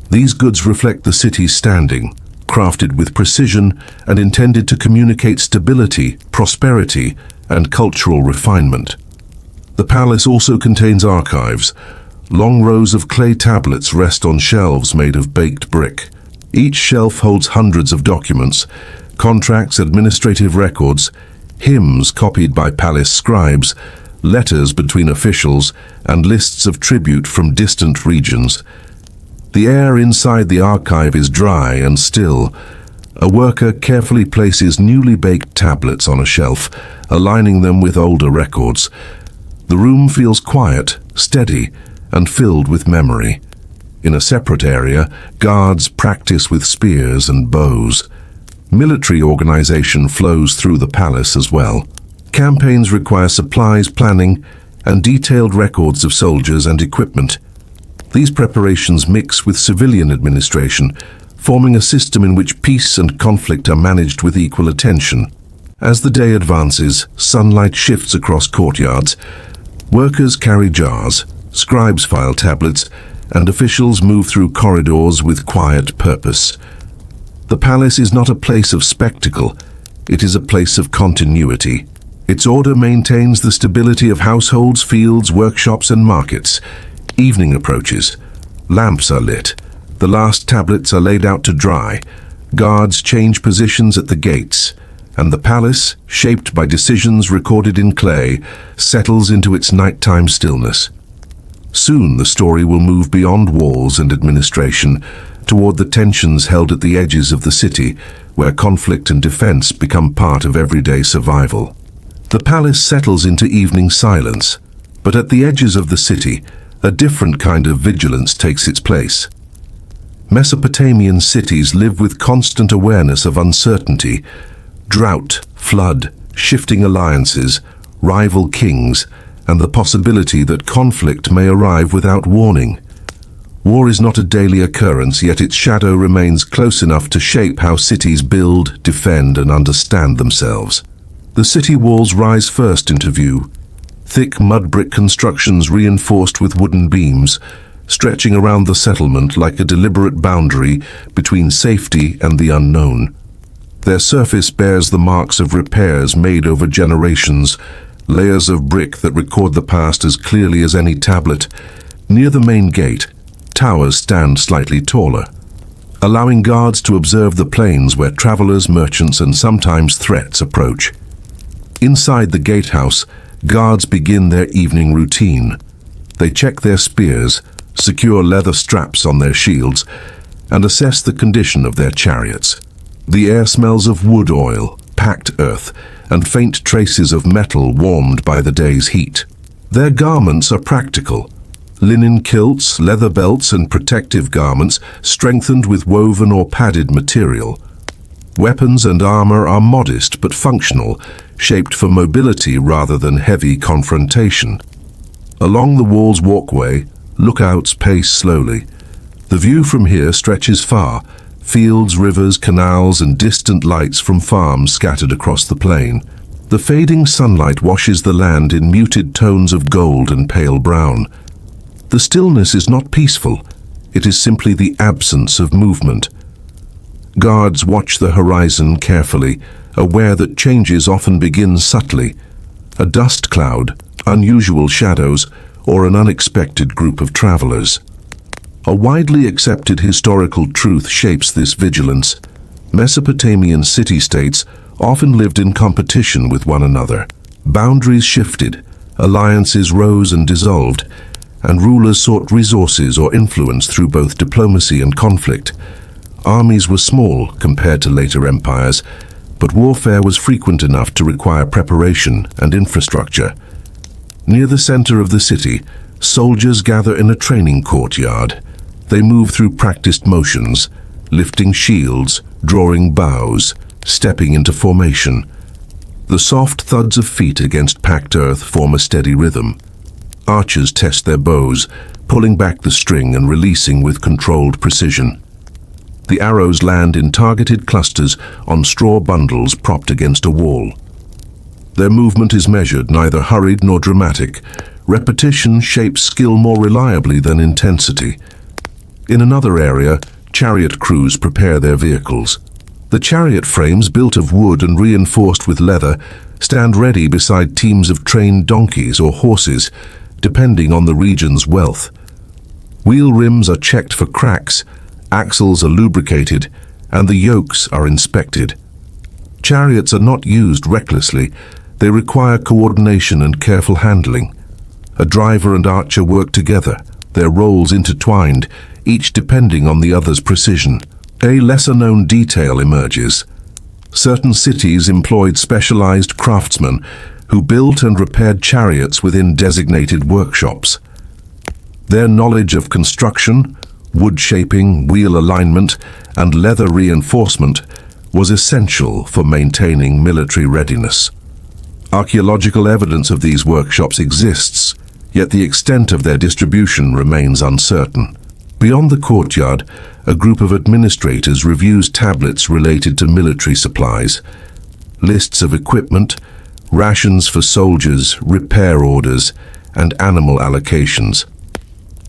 These goods reflect the city's standing, crafted with precision and intended to communicate stability, prosperity, and cultural refinement. The palace also contains archives. Long rows of clay tablets rest on shelves made of baked brick. Each shelf holds hundreds of documents, contracts, administrative records, hymns copied by palace scribes, letters between officials, and lists of tribute from distant regions. The air inside the archive is dry and still. A worker carefully places newly baked tablets on a shelf, aligning them with older records. The room feels quiet, steady, and filled with memory. In a separate area, guards practice with spears and bows. Military organization flows through the palace as well. Campaigns require supplies planning and detailed records of soldiers and equipment. These preparations mix with civilian administration, forming a system in which peace and conflict are managed with equal attention. As the day advances, sunlight shifts across courtyards. Workers carry jars, scribes file tablets, and officials move through corridors with quiet purpose. The palace is not a place of spectacle, it is a place of continuity. Its order maintains the stability of households, fields, workshops, and markets. Evening approaches. Lamps are lit. The last tablets are laid out to dry. Guards change positions at the gates, and the palace, shaped by decisions recorded in clay, settles into its nighttime stillness. Soon the story will move beyond walls and administration, toward the tensions held at the edges of the city, where conflict and defense become part of everyday survival. The palace settles into evening silence, but at the edges of the city, a different kind of vigilance takes its place. Mesopotamian cities live with constant awareness of uncertainty, drought, flood, shifting alliances, rival kings, and the possibility that conflict may arrive without warning. War is not a daily occurrence, yet its shadow remains close enough to shape how cities build, defend, and understand themselves. The city walls rise first into view. Thick mudbrick constructions reinforced with wooden beams, stretching around the settlement like a deliberate boundary between safety and the unknown. Their surface bears the marks of repairs made over generations, layers of brick that record the past as clearly as any tablet. Near the main gate, towers stand slightly taller, allowing guards to observe the plains where travelers, merchants, and sometimes threats approach. Inside the gatehouse, guards begin their evening routine. They check their spears, secure leather straps on their shields, and assess the condition of their chariots. The air smells of wood oil, packed earth, and faint traces of metal warmed by the day's heat. Their garments are practical, linen kilts, leather belts, and protective garments strengthened with woven or padded material. Weapons and armor are modest but functional, shaped for mobility rather than heavy confrontation. Along the wall's walkway, lookouts pace slowly. The view from here stretches far: fields, rivers, canals, and distant lights from farms scattered across the plain. The fading sunlight washes the land in muted tones of gold and pale brown. The stillness is not peaceful, it is simply the absence of movement. Guards watch the horizon carefully, aware that changes often begin subtly. A dust cloud, unusual shadows, or an unexpected group of travelers. A widely accepted historical truth shapes this vigilance. Mesopotamian city-states often lived in competition with one another. Boundaries shifted, alliances rose and dissolved, and rulers sought resources or influence through both diplomacy and conflict. Armies were small compared to later empires, but warfare was frequent enough to require preparation and infrastructure. Near the center of the city, soldiers gather in a training courtyard. They move through practiced motions, lifting shields, drawing bows, stepping into formation. The soft thuds of feet against packed earth form a steady rhythm. Archers test their bows, pulling back the string and releasing with controlled precision. The arrows land in targeted clusters on straw bundles propped against a wall. Their movement is measured, neither hurried nor dramatic. Repetition shapes skill more reliably than intensity. In another area, chariot crews prepare their vehicles. The chariot frames, built of wood and reinforced with leather, stand ready beside teams of trained donkeys or horses, depending on the region's wealth. Wheel rims are checked for cracks, axles are lubricated, and the yokes are inspected. Chariots are not used recklessly. They require coordination and careful handling. A driver and archer work together, their roles intertwined, each depending on the other's precision. A lesser-known detail emerges. Certain cities employed specialized craftsmen who built and repaired chariots within designated workshops. Their knowledge of construction, wood shaping, wheel alignment, and leather reinforcement was essential for maintaining military readiness. Archaeological evidence of these workshops exists, yet the extent of their distribution remains uncertain. Beyond the courtyard, a group of administrators reviews tablets related to military supplies, lists of equipment, rations for soldiers, repair orders, and animal allocations.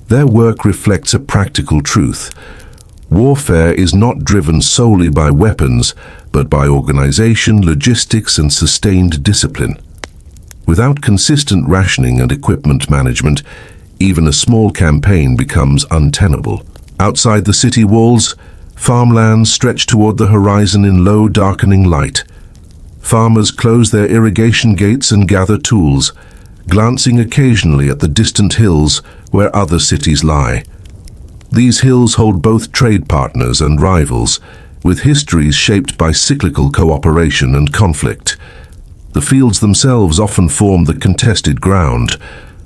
Their work reflects a practical truth. Warfare is not driven solely by weapons, but by organization, logistics, and sustained discipline. Without consistent rationing and equipment management, even a small campaign becomes untenable. Outside the city walls, farmlands stretch toward the horizon in low, darkening light. Farmers close their irrigation gates and gather tools, glancing occasionally at the distant hills where other cities lie. These hills hold both trade partners and rivals, with histories shaped by cyclical cooperation and conflict. The fields themselves often form the contested ground,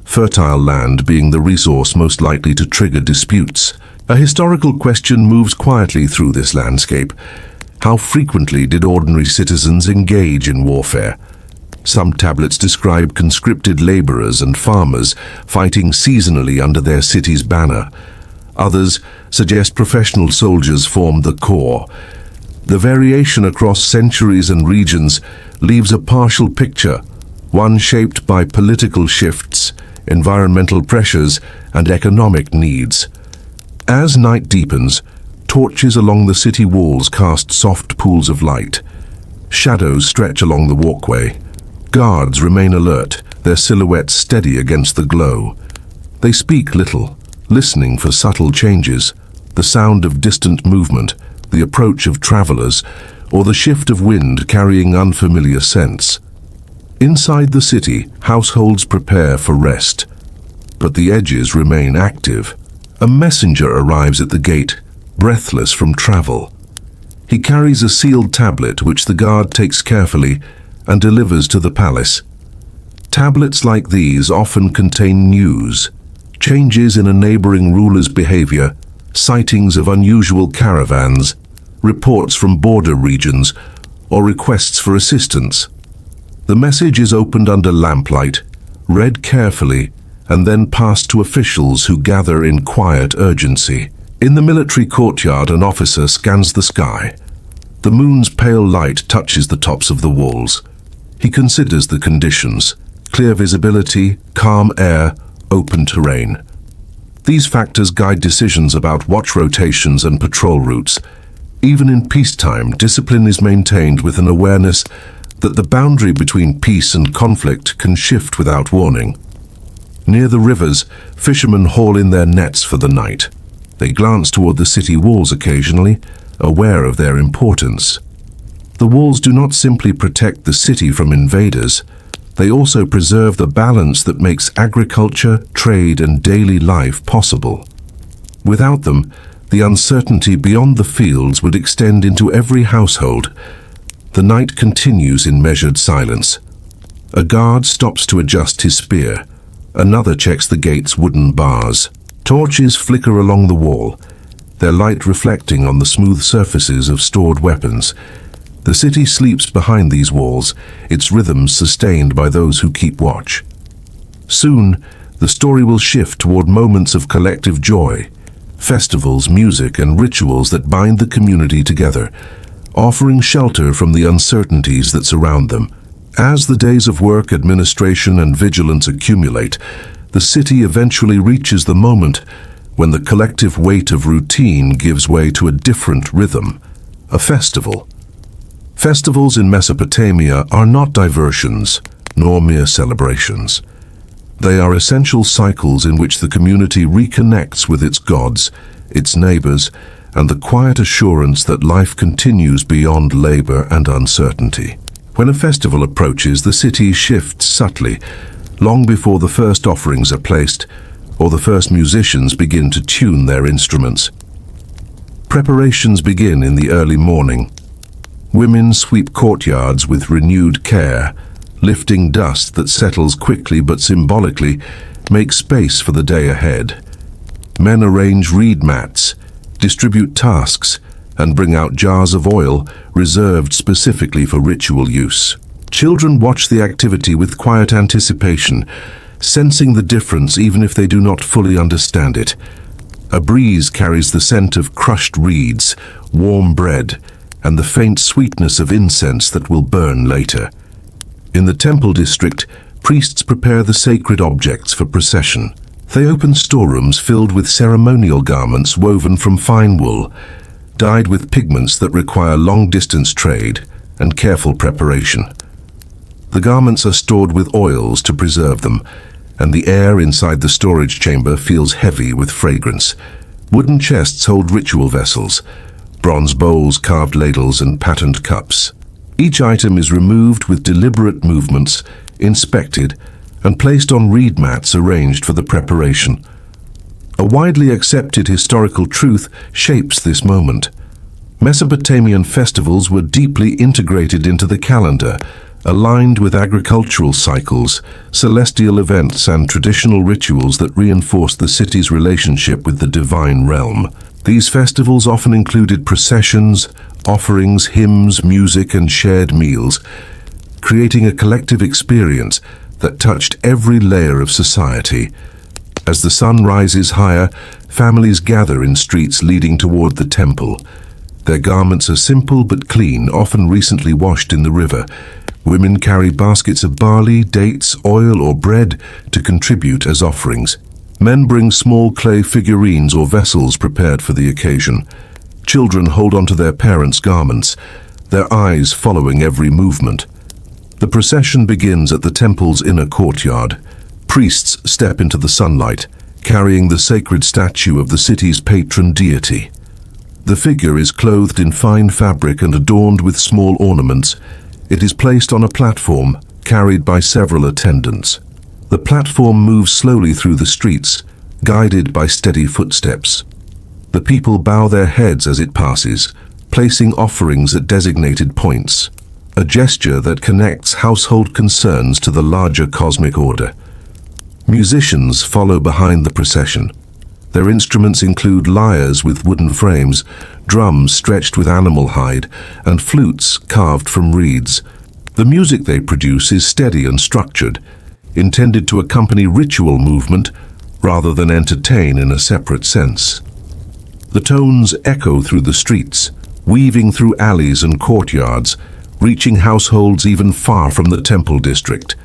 fertile land being the resource most likely to trigger disputes. A historical question moves quietly through this landscape. How frequently did ordinary citizens engage in warfare? Some tablets describe conscripted laborers and farmers fighting seasonally under their city's banner. Others suggest professional soldiers formed the core. The variation across centuries and regions leaves a partial picture, one shaped by political shifts, environmental pressures, and economic needs. As night deepens, torches along the city walls cast soft pools of light. Shadows stretch along the walkway. Guards remain alert, their silhouettes steady against the glow. They speak little, listening for subtle changes, the sound of distant movement, the approach of travelers, or the shift of wind carrying unfamiliar scents. Inside the city, households prepare for rest, but the edges remain active. A messenger arrives at the gate, breathless from travel. He carries a sealed tablet which the guard takes carefully and delivers to the palace. Tablets like these often contain news, changes in a neighboring ruler's behavior, sightings of unusual caravans, reports from border regions, or requests for assistance. The message is opened under lamplight, read carefully, and then passed to officials who gather in quiet urgency. In the military courtyard, an officer scans the sky. The moon's pale light touches the tops of the walls. He considers the conditions: clear visibility, calm air, open terrain. These factors guide decisions about watch rotations and patrol routes. Even in peacetime, discipline is maintained with an awareness that the boundary between peace and conflict can shift without warning. Near the rivers, fishermen haul in their nets for the night. They glance toward the city walls occasionally, aware of their importance. The walls do not simply protect the city from invaders, they also preserve the balance that makes agriculture, trade, and daily life possible. Without them, the uncertainty beyond the fields would extend into every household. The night continues in measured silence. A guard stops to adjust his spear. Another checks the gate's wooden bars. Torches flicker along the wall, their light reflecting on the smooth surfaces of stored weapons. The city sleeps behind these walls, its rhythms sustained by those who keep watch. Soon, the story will shift toward moments of collective joy, festivals, music, and rituals that bind the community together, offering shelter from the uncertainties that surround them. As the days of work, administration, and vigilance accumulate, the city eventually reaches the moment when the collective weight of routine gives way to a different rhythm, a festival. Festivals in Mesopotamia are not diversions, nor mere celebrations. They are essential cycles in which the community reconnects with its gods, its neighbors, and the quiet assurance that life continues beyond labor and uncertainty. When a festival approaches, the city shifts subtly, long before the first offerings are placed, or the first musicians begin to tune their instruments. Preparations begin in the early morning. Women sweep courtyards with renewed care, lifting dust that settles quickly but symbolically, make space for the day ahead. Men arrange reed mats, distribute tasks, and bring out jars of oil reserved specifically for ritual use. Children watch the activity with quiet anticipation, sensing the difference even if they do not fully understand it. A breeze carries the scent of crushed reeds, warm bread, and the faint sweetness of incense that will burn later. In the temple district, priests prepare the sacred objects for procession. They open storerooms filled with ceremonial garments woven from fine wool, dyed with pigments that require long-distance trade and careful preparation. The garments are stored with oils to preserve them, and the air inside the storage chamber feels heavy with fragrance. Wooden chests hold ritual vessels, bronze bowls, carved ladles, and patterned cups. Each item is removed with deliberate movements, inspected, and placed on reed mats arranged for the preparation. A widely accepted historical truth shapes this moment. Mesopotamian festivals were deeply integrated into the calendar, aligned with agricultural cycles, celestial events, and traditional rituals that reinforced the city's relationship with the divine realm. These festivals often included processions, offerings, hymns, music, and shared meals, creating a collective experience that touched every layer of society. As the sun rises higher, families gather in streets leading toward the temple. Their garments are simple but clean, often recently washed in the river. Women carry baskets of barley, dates, oil, or bread to contribute as offerings. Men bring small clay figurines or vessels prepared for the occasion. Children hold onto their parents' garments, their eyes following every movement. The procession begins at the temple's inner courtyard. Priests step into the sunlight, carrying the sacred statue of the city's patron deity. The figure is clothed in fine fabric and adorned with small ornaments. It is placed on a platform, carried by several attendants. The platform moves slowly through the streets, guided by steady footsteps. The people bow their heads as it passes, placing offerings at designated points, a gesture that connects household concerns to the larger cosmic order. Musicians follow behind the procession. Their instruments include lyres with wooden frames, drums stretched with animal hide, and flutes carved from reeds. The music they produce is steady and structured, intended to accompany ritual movement rather than entertain in a separate sense. The tones echo through the streets, weaving through alleys and courtyards, reaching households even far from the temple district.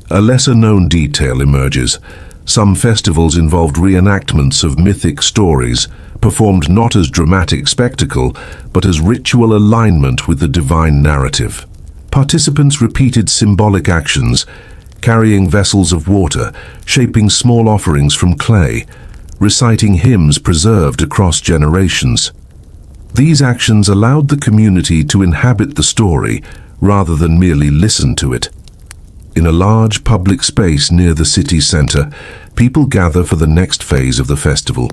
A lesser-known detail emerges. Some festivals involved reenactments of mythic stories, performed not as dramatic spectacle, but as ritual alignment with the divine narrative. Participants repeated symbolic actions, carrying vessels of water, shaping small offerings from clay, reciting hymns preserved across generations. These actions allowed the community to inhabit the story rather than merely listen to it. In a large public space near the city center, people gather for the next phase of the festival.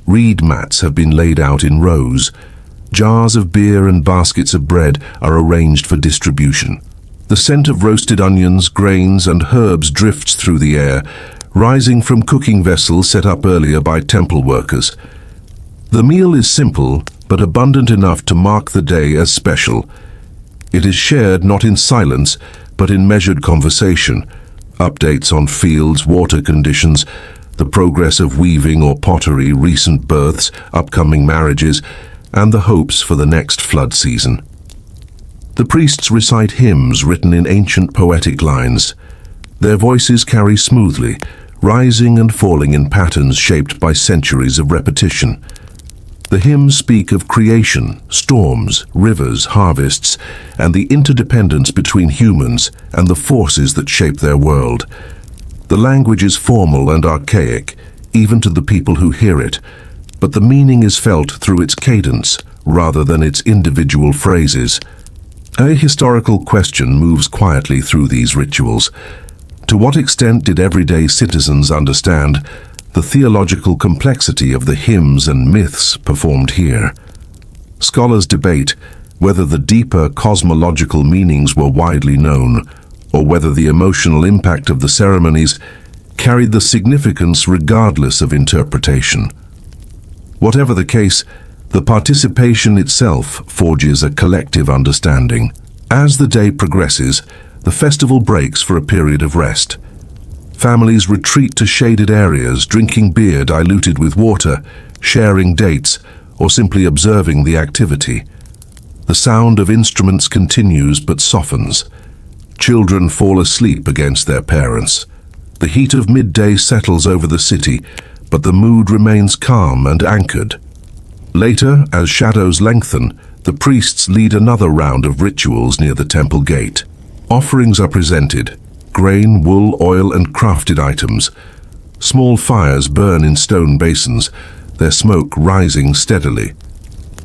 Reed mats have been laid out in rows. Jars of beer and baskets of bread are arranged for distribution. The scent of roasted onions, grains, and herbs drifts through the air, rising from cooking vessels set up earlier by temple workers. The meal is simple, but abundant enough to mark the day as special. It is shared not in silence, but in measured conversation. Updates on fields, water conditions, the progress of weaving or pottery, recent births, upcoming marriages, and the hopes for the next flood season. The priests recite hymns written in ancient poetic lines. Their voices carry smoothly, rising and falling in patterns shaped by centuries of repetition. The hymns speak of creation, storms, rivers, harvests, and the interdependence between humans and the forces that shape their world. The language is formal and archaic, even to the people who hear it, but the meaning is felt through its cadence rather than its individual phrases. A historical question moves quietly through these rituals. To what extent did everyday citizens understand the theological complexity of the hymns and myths performed here? Scholars debate whether the deeper cosmological meanings were widely known, or whether the emotional impact of the ceremonies carried the significance regardless of interpretation. Whatever the case, the participation itself forges a collective understanding. As the day progresses, the festival breaks for a period of rest. Families retreat to shaded areas, drinking beer diluted with water, sharing dates, or simply observing the activity. The sound of instruments continues but softens. Children fall asleep against their parents. The heat of midday settles over the city, but the mood remains calm and anchored. Later, as shadows lengthen, the priests lead another round of rituals near the temple gate. Offerings are presented: grain, wool, oil, and crafted items. Small fires burn in stone basins, their smoke rising steadily.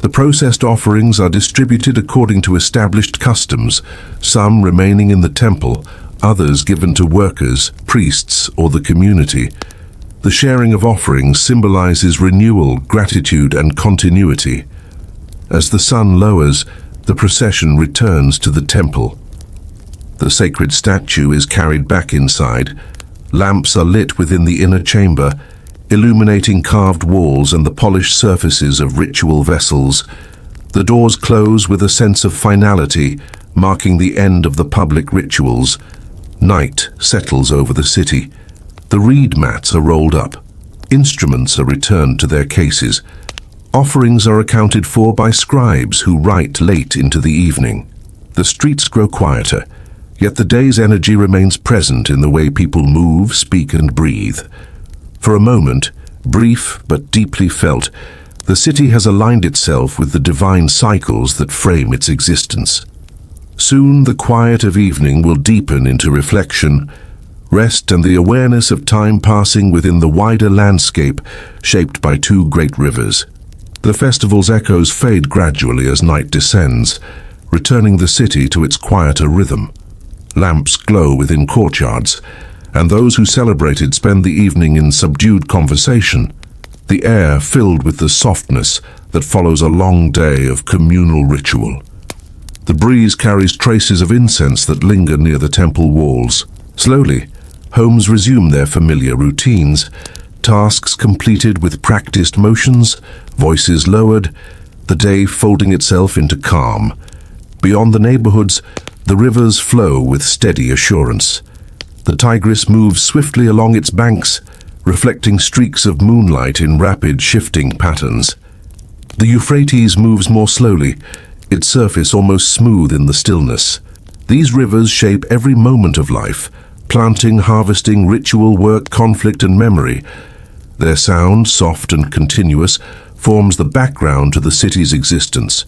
The processed offerings are distributed according to established customs, some remaining in the temple, others given to workers, priests, or the community. The sharing of offerings symbolizes renewal, gratitude, and continuity. As the sun lowers, the procession returns to the temple. The sacred statue is carried back inside. Lamps are lit within the inner chamber, illuminating carved walls and the polished surfaces of ritual vessels. The doors close with a sense of finality, marking the end of the public rituals. Night settles over the city. The reed mats are rolled up. Instruments are returned to their cases. Offerings are accounted for by scribes who write late into the evening. The streets grow quieter, yet the day's energy remains present in the way people move, speak, and breathe. For a moment, brief but deeply felt, the city has aligned itself with the divine cycles that frame its existence. Soon the quiet of evening will deepen into reflection, rest, and the awareness of time passing within the wider landscape shaped by two great rivers. The festival's echoes fade gradually as night descends, returning the city to its quieter rhythm. Lamps glow within courtyards, and those who celebrated spend the evening in subdued conversation, the air filled with the softness that follows a long day of communal ritual. The breeze carries traces of incense that linger near the temple walls. Slowly, Homes resume their familiar routines, tasks completed with practiced motions, voices lowered, the day folding itself into calm. Beyond the neighborhoods, the rivers flow with steady assurance. The Tigris moves swiftly along its banks, reflecting streaks of moonlight in rapid shifting patterns. The Euphrates moves more slowly, its surface almost smooth in the stillness. These rivers shape every moment of life, planting, harvesting, ritual, work, conflict, and memory. Their sound, soft and continuous, forms the background to the city's existence.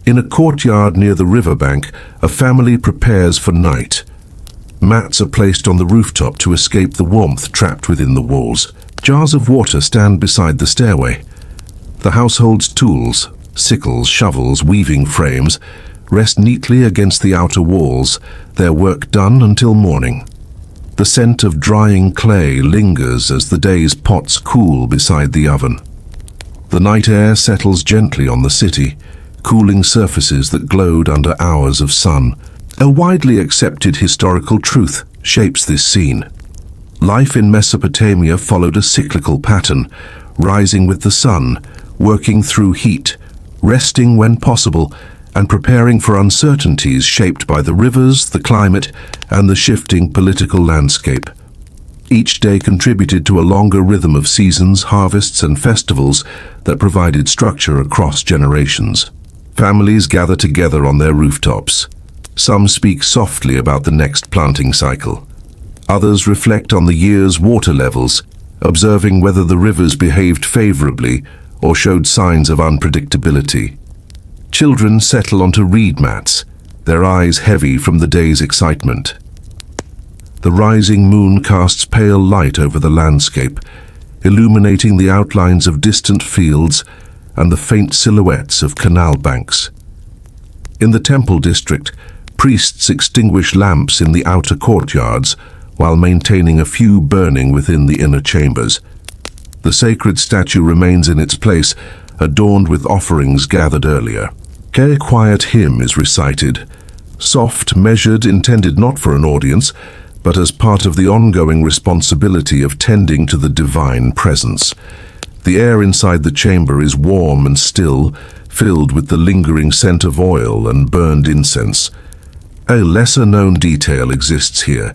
In a courtyard near the riverbank, a family prepares for night. Mats are placed on the rooftop to escape the warmth trapped within the walls. Jars of water stand beside the stairway. The household's tools, sickles, shovels, weaving frames, rest neatly against the outer walls, their work done until morning. The scent of drying clay lingers as the day's pots cool beside the oven. The night air settles gently on the city, cooling surfaces that glowed under hours of sun. A widely accepted historical truth shapes this scene. Life in Mesopotamia followed a cyclical pattern, rising with the sun, working through heat, resting when possible, and preparing for uncertainties shaped by the rivers, the climate, and the shifting political landscape. Each day contributed to a longer rhythm of seasons, harvests, and festivals that provided structure across generations. Families gather together on their rooftops. Some speak softly about the next planting cycle. Others reflect on the year's water levels, observing whether the rivers behaved favorably or showed signs of unpredictability. Children settle onto reed mats, their eyes heavy from the day's excitement. The rising moon casts pale light over the landscape, illuminating the outlines of distant fields and the faint silhouettes of canal banks. In the temple district, priests extinguish lamps in the outer courtyards while maintaining a few burning within the inner chambers. The sacred statue remains in its place, adorned with offerings gathered earlier. A quiet hymn is recited, soft, measured, intended not for an audience, but as part of the ongoing responsibility of tending to the divine presence. The air inside the chamber is warm and still, filled with the lingering scent of oil and burned incense. A lesser-known detail exists here.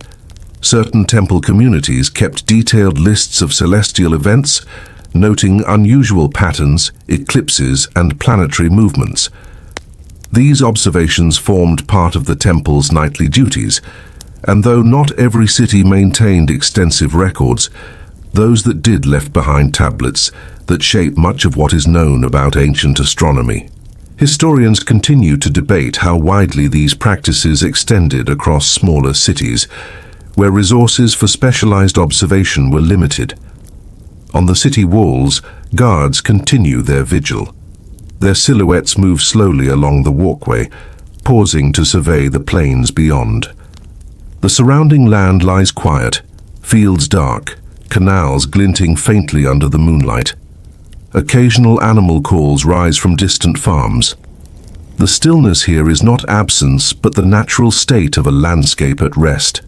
Certain temple communities kept detailed lists of celestial events, noting unusual patterns, eclipses, and planetary movements. These observations formed part of the temple's nightly duties, and though not every city maintained extensive records, those that did left behind tablets that shape much of what is known about ancient astronomy. Historians continue to debate how widely these practices extended across smaller cities, where resources for specialized observation were limited. On the city walls, guards continue their vigil. Their silhouettes move slowly along the walkway, pausing to survey the plains beyond. The surrounding land lies quiet, fields dark, canals glinting faintly under the moonlight. Occasional animal calls rise from distant farms. The stillness here is not absence, but the natural state of a landscape at rest.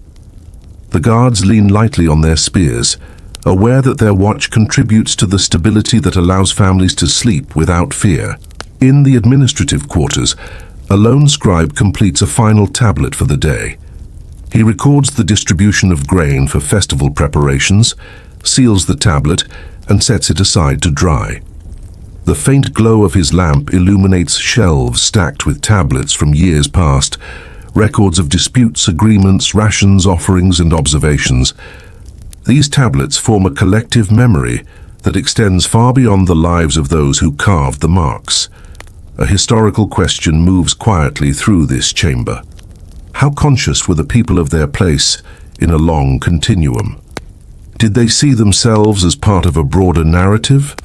The guards lean lightly on their spears, aware that their watch contributes to the stability that allows families to sleep without fear. In the administrative quarters, a lone scribe completes a final tablet for the day. He records the distribution of grain for festival preparations, seals the tablet, and sets it aside to dry. The faint glow of his lamp illuminates shelves stacked with tablets from years past, records of disputes, agreements, rations, offerings, and observations. These tablets form a collective memory that extends far beyond the lives of those who carved the marks. A historical question moves quietly through this chamber. How conscious were the people of their place in a long continuum? Did they see themselves as part of a broader narrative?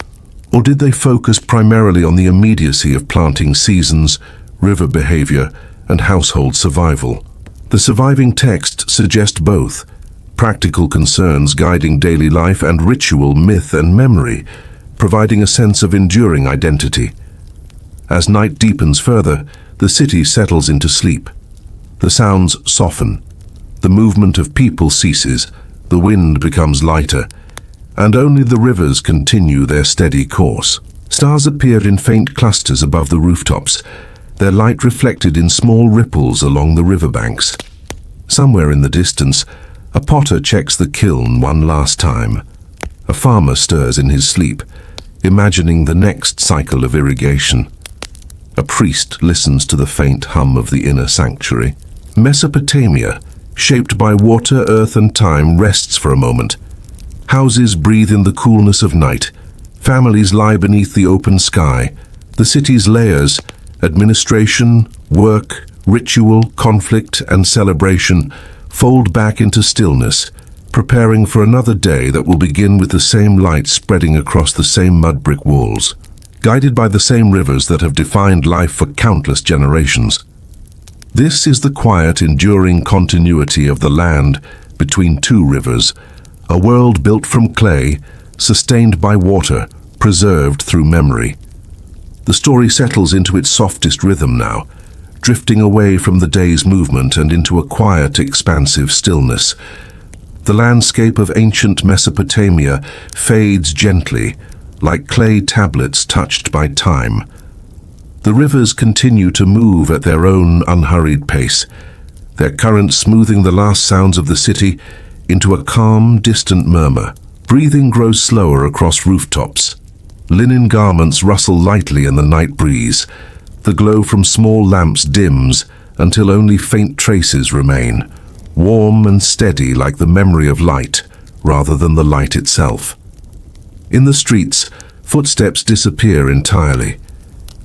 Or did they focus primarily on the immediacy of planting seasons, river behavior, and household survival? The surviving texts suggest both, practical concerns guiding daily life and ritual, myth, and memory, providing a sense of enduring identity. As night deepens further, the city settles into sleep. The sounds soften. The movement of people ceases, The wind becomes lighter, and only the rivers continue their steady course. Stars appear in faint clusters above the rooftops, their light reflected in small ripples along the riverbanks. Somewhere in the distance, a potter checks the kiln one last time. A farmer stirs in his sleep, imagining the next cycle of irrigation. A priest listens to the faint hum of the inner sanctuary. Mesopotamia, shaped by water, earth, and time, rests for a moment. Houses breathe in the coolness of night. Families lie beneath the open sky. The city's layers, administration, work, ritual, conflict, and celebration, fold back into stillness, preparing for another day that will begin with the same light spreading across the same mud-brick walls, guided by the same rivers that have defined life for countless generations. This is the quiet, enduring continuity of the land between two rivers, a world built from clay, sustained by water, preserved through memory. The story settles into its softest rhythm now, drifting away from the day's movement and into a quiet, expansive stillness. The landscape of ancient Mesopotamia fades gently, like clay tablets touched by time. The rivers continue to move at their own unhurried pace, their current smoothing the last sounds of the city into a calm, distant murmur. Breathing grows slower across rooftops. Linen garments rustle lightly in the night breeze. The glow from small lamps dims until only faint traces remain, warm and steady like the memory of light rather than the light itself. In the streets, footsteps disappear entirely,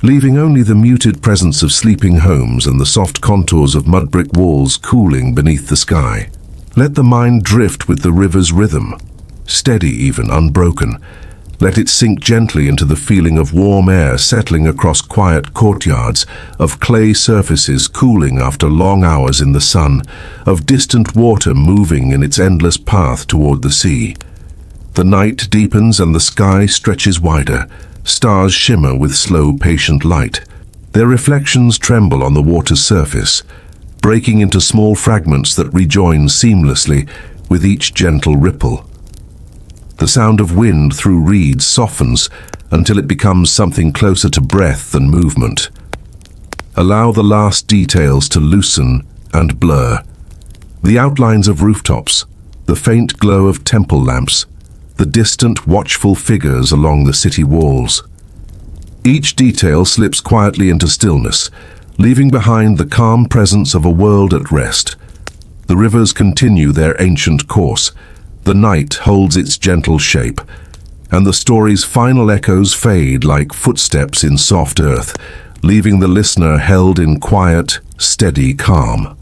leaving only the muted presence of sleeping homes and the soft contours of mud-brick walls cooling beneath the sky. Let the mind drift with the river's rhythm, steady even, unbroken. Let it sink gently into the feeling of warm air settling across quiet courtyards, of clay surfaces cooling after long hours in the sun, of distant water moving in its endless path toward the sea. The night deepens and the sky stretches wider. Stars shimmer with slow, patient light. Their reflections tremble on the water's surface, breaking into small fragments that rejoin seamlessly with each gentle ripple. The sound of wind through reeds softens until it becomes something closer to breath than movement. Allow the last details to loosen and blur. The outlines of rooftops, the faint glow of temple lamps, the distant, watchful figures along the city walls. Each detail slips quietly into stillness, leaving behind the calm presence of a world at rest. The rivers continue their ancient course. The night holds its gentle shape, and the story's final echoes fade like footsteps in soft earth, leaving the listener held in quiet, steady calm.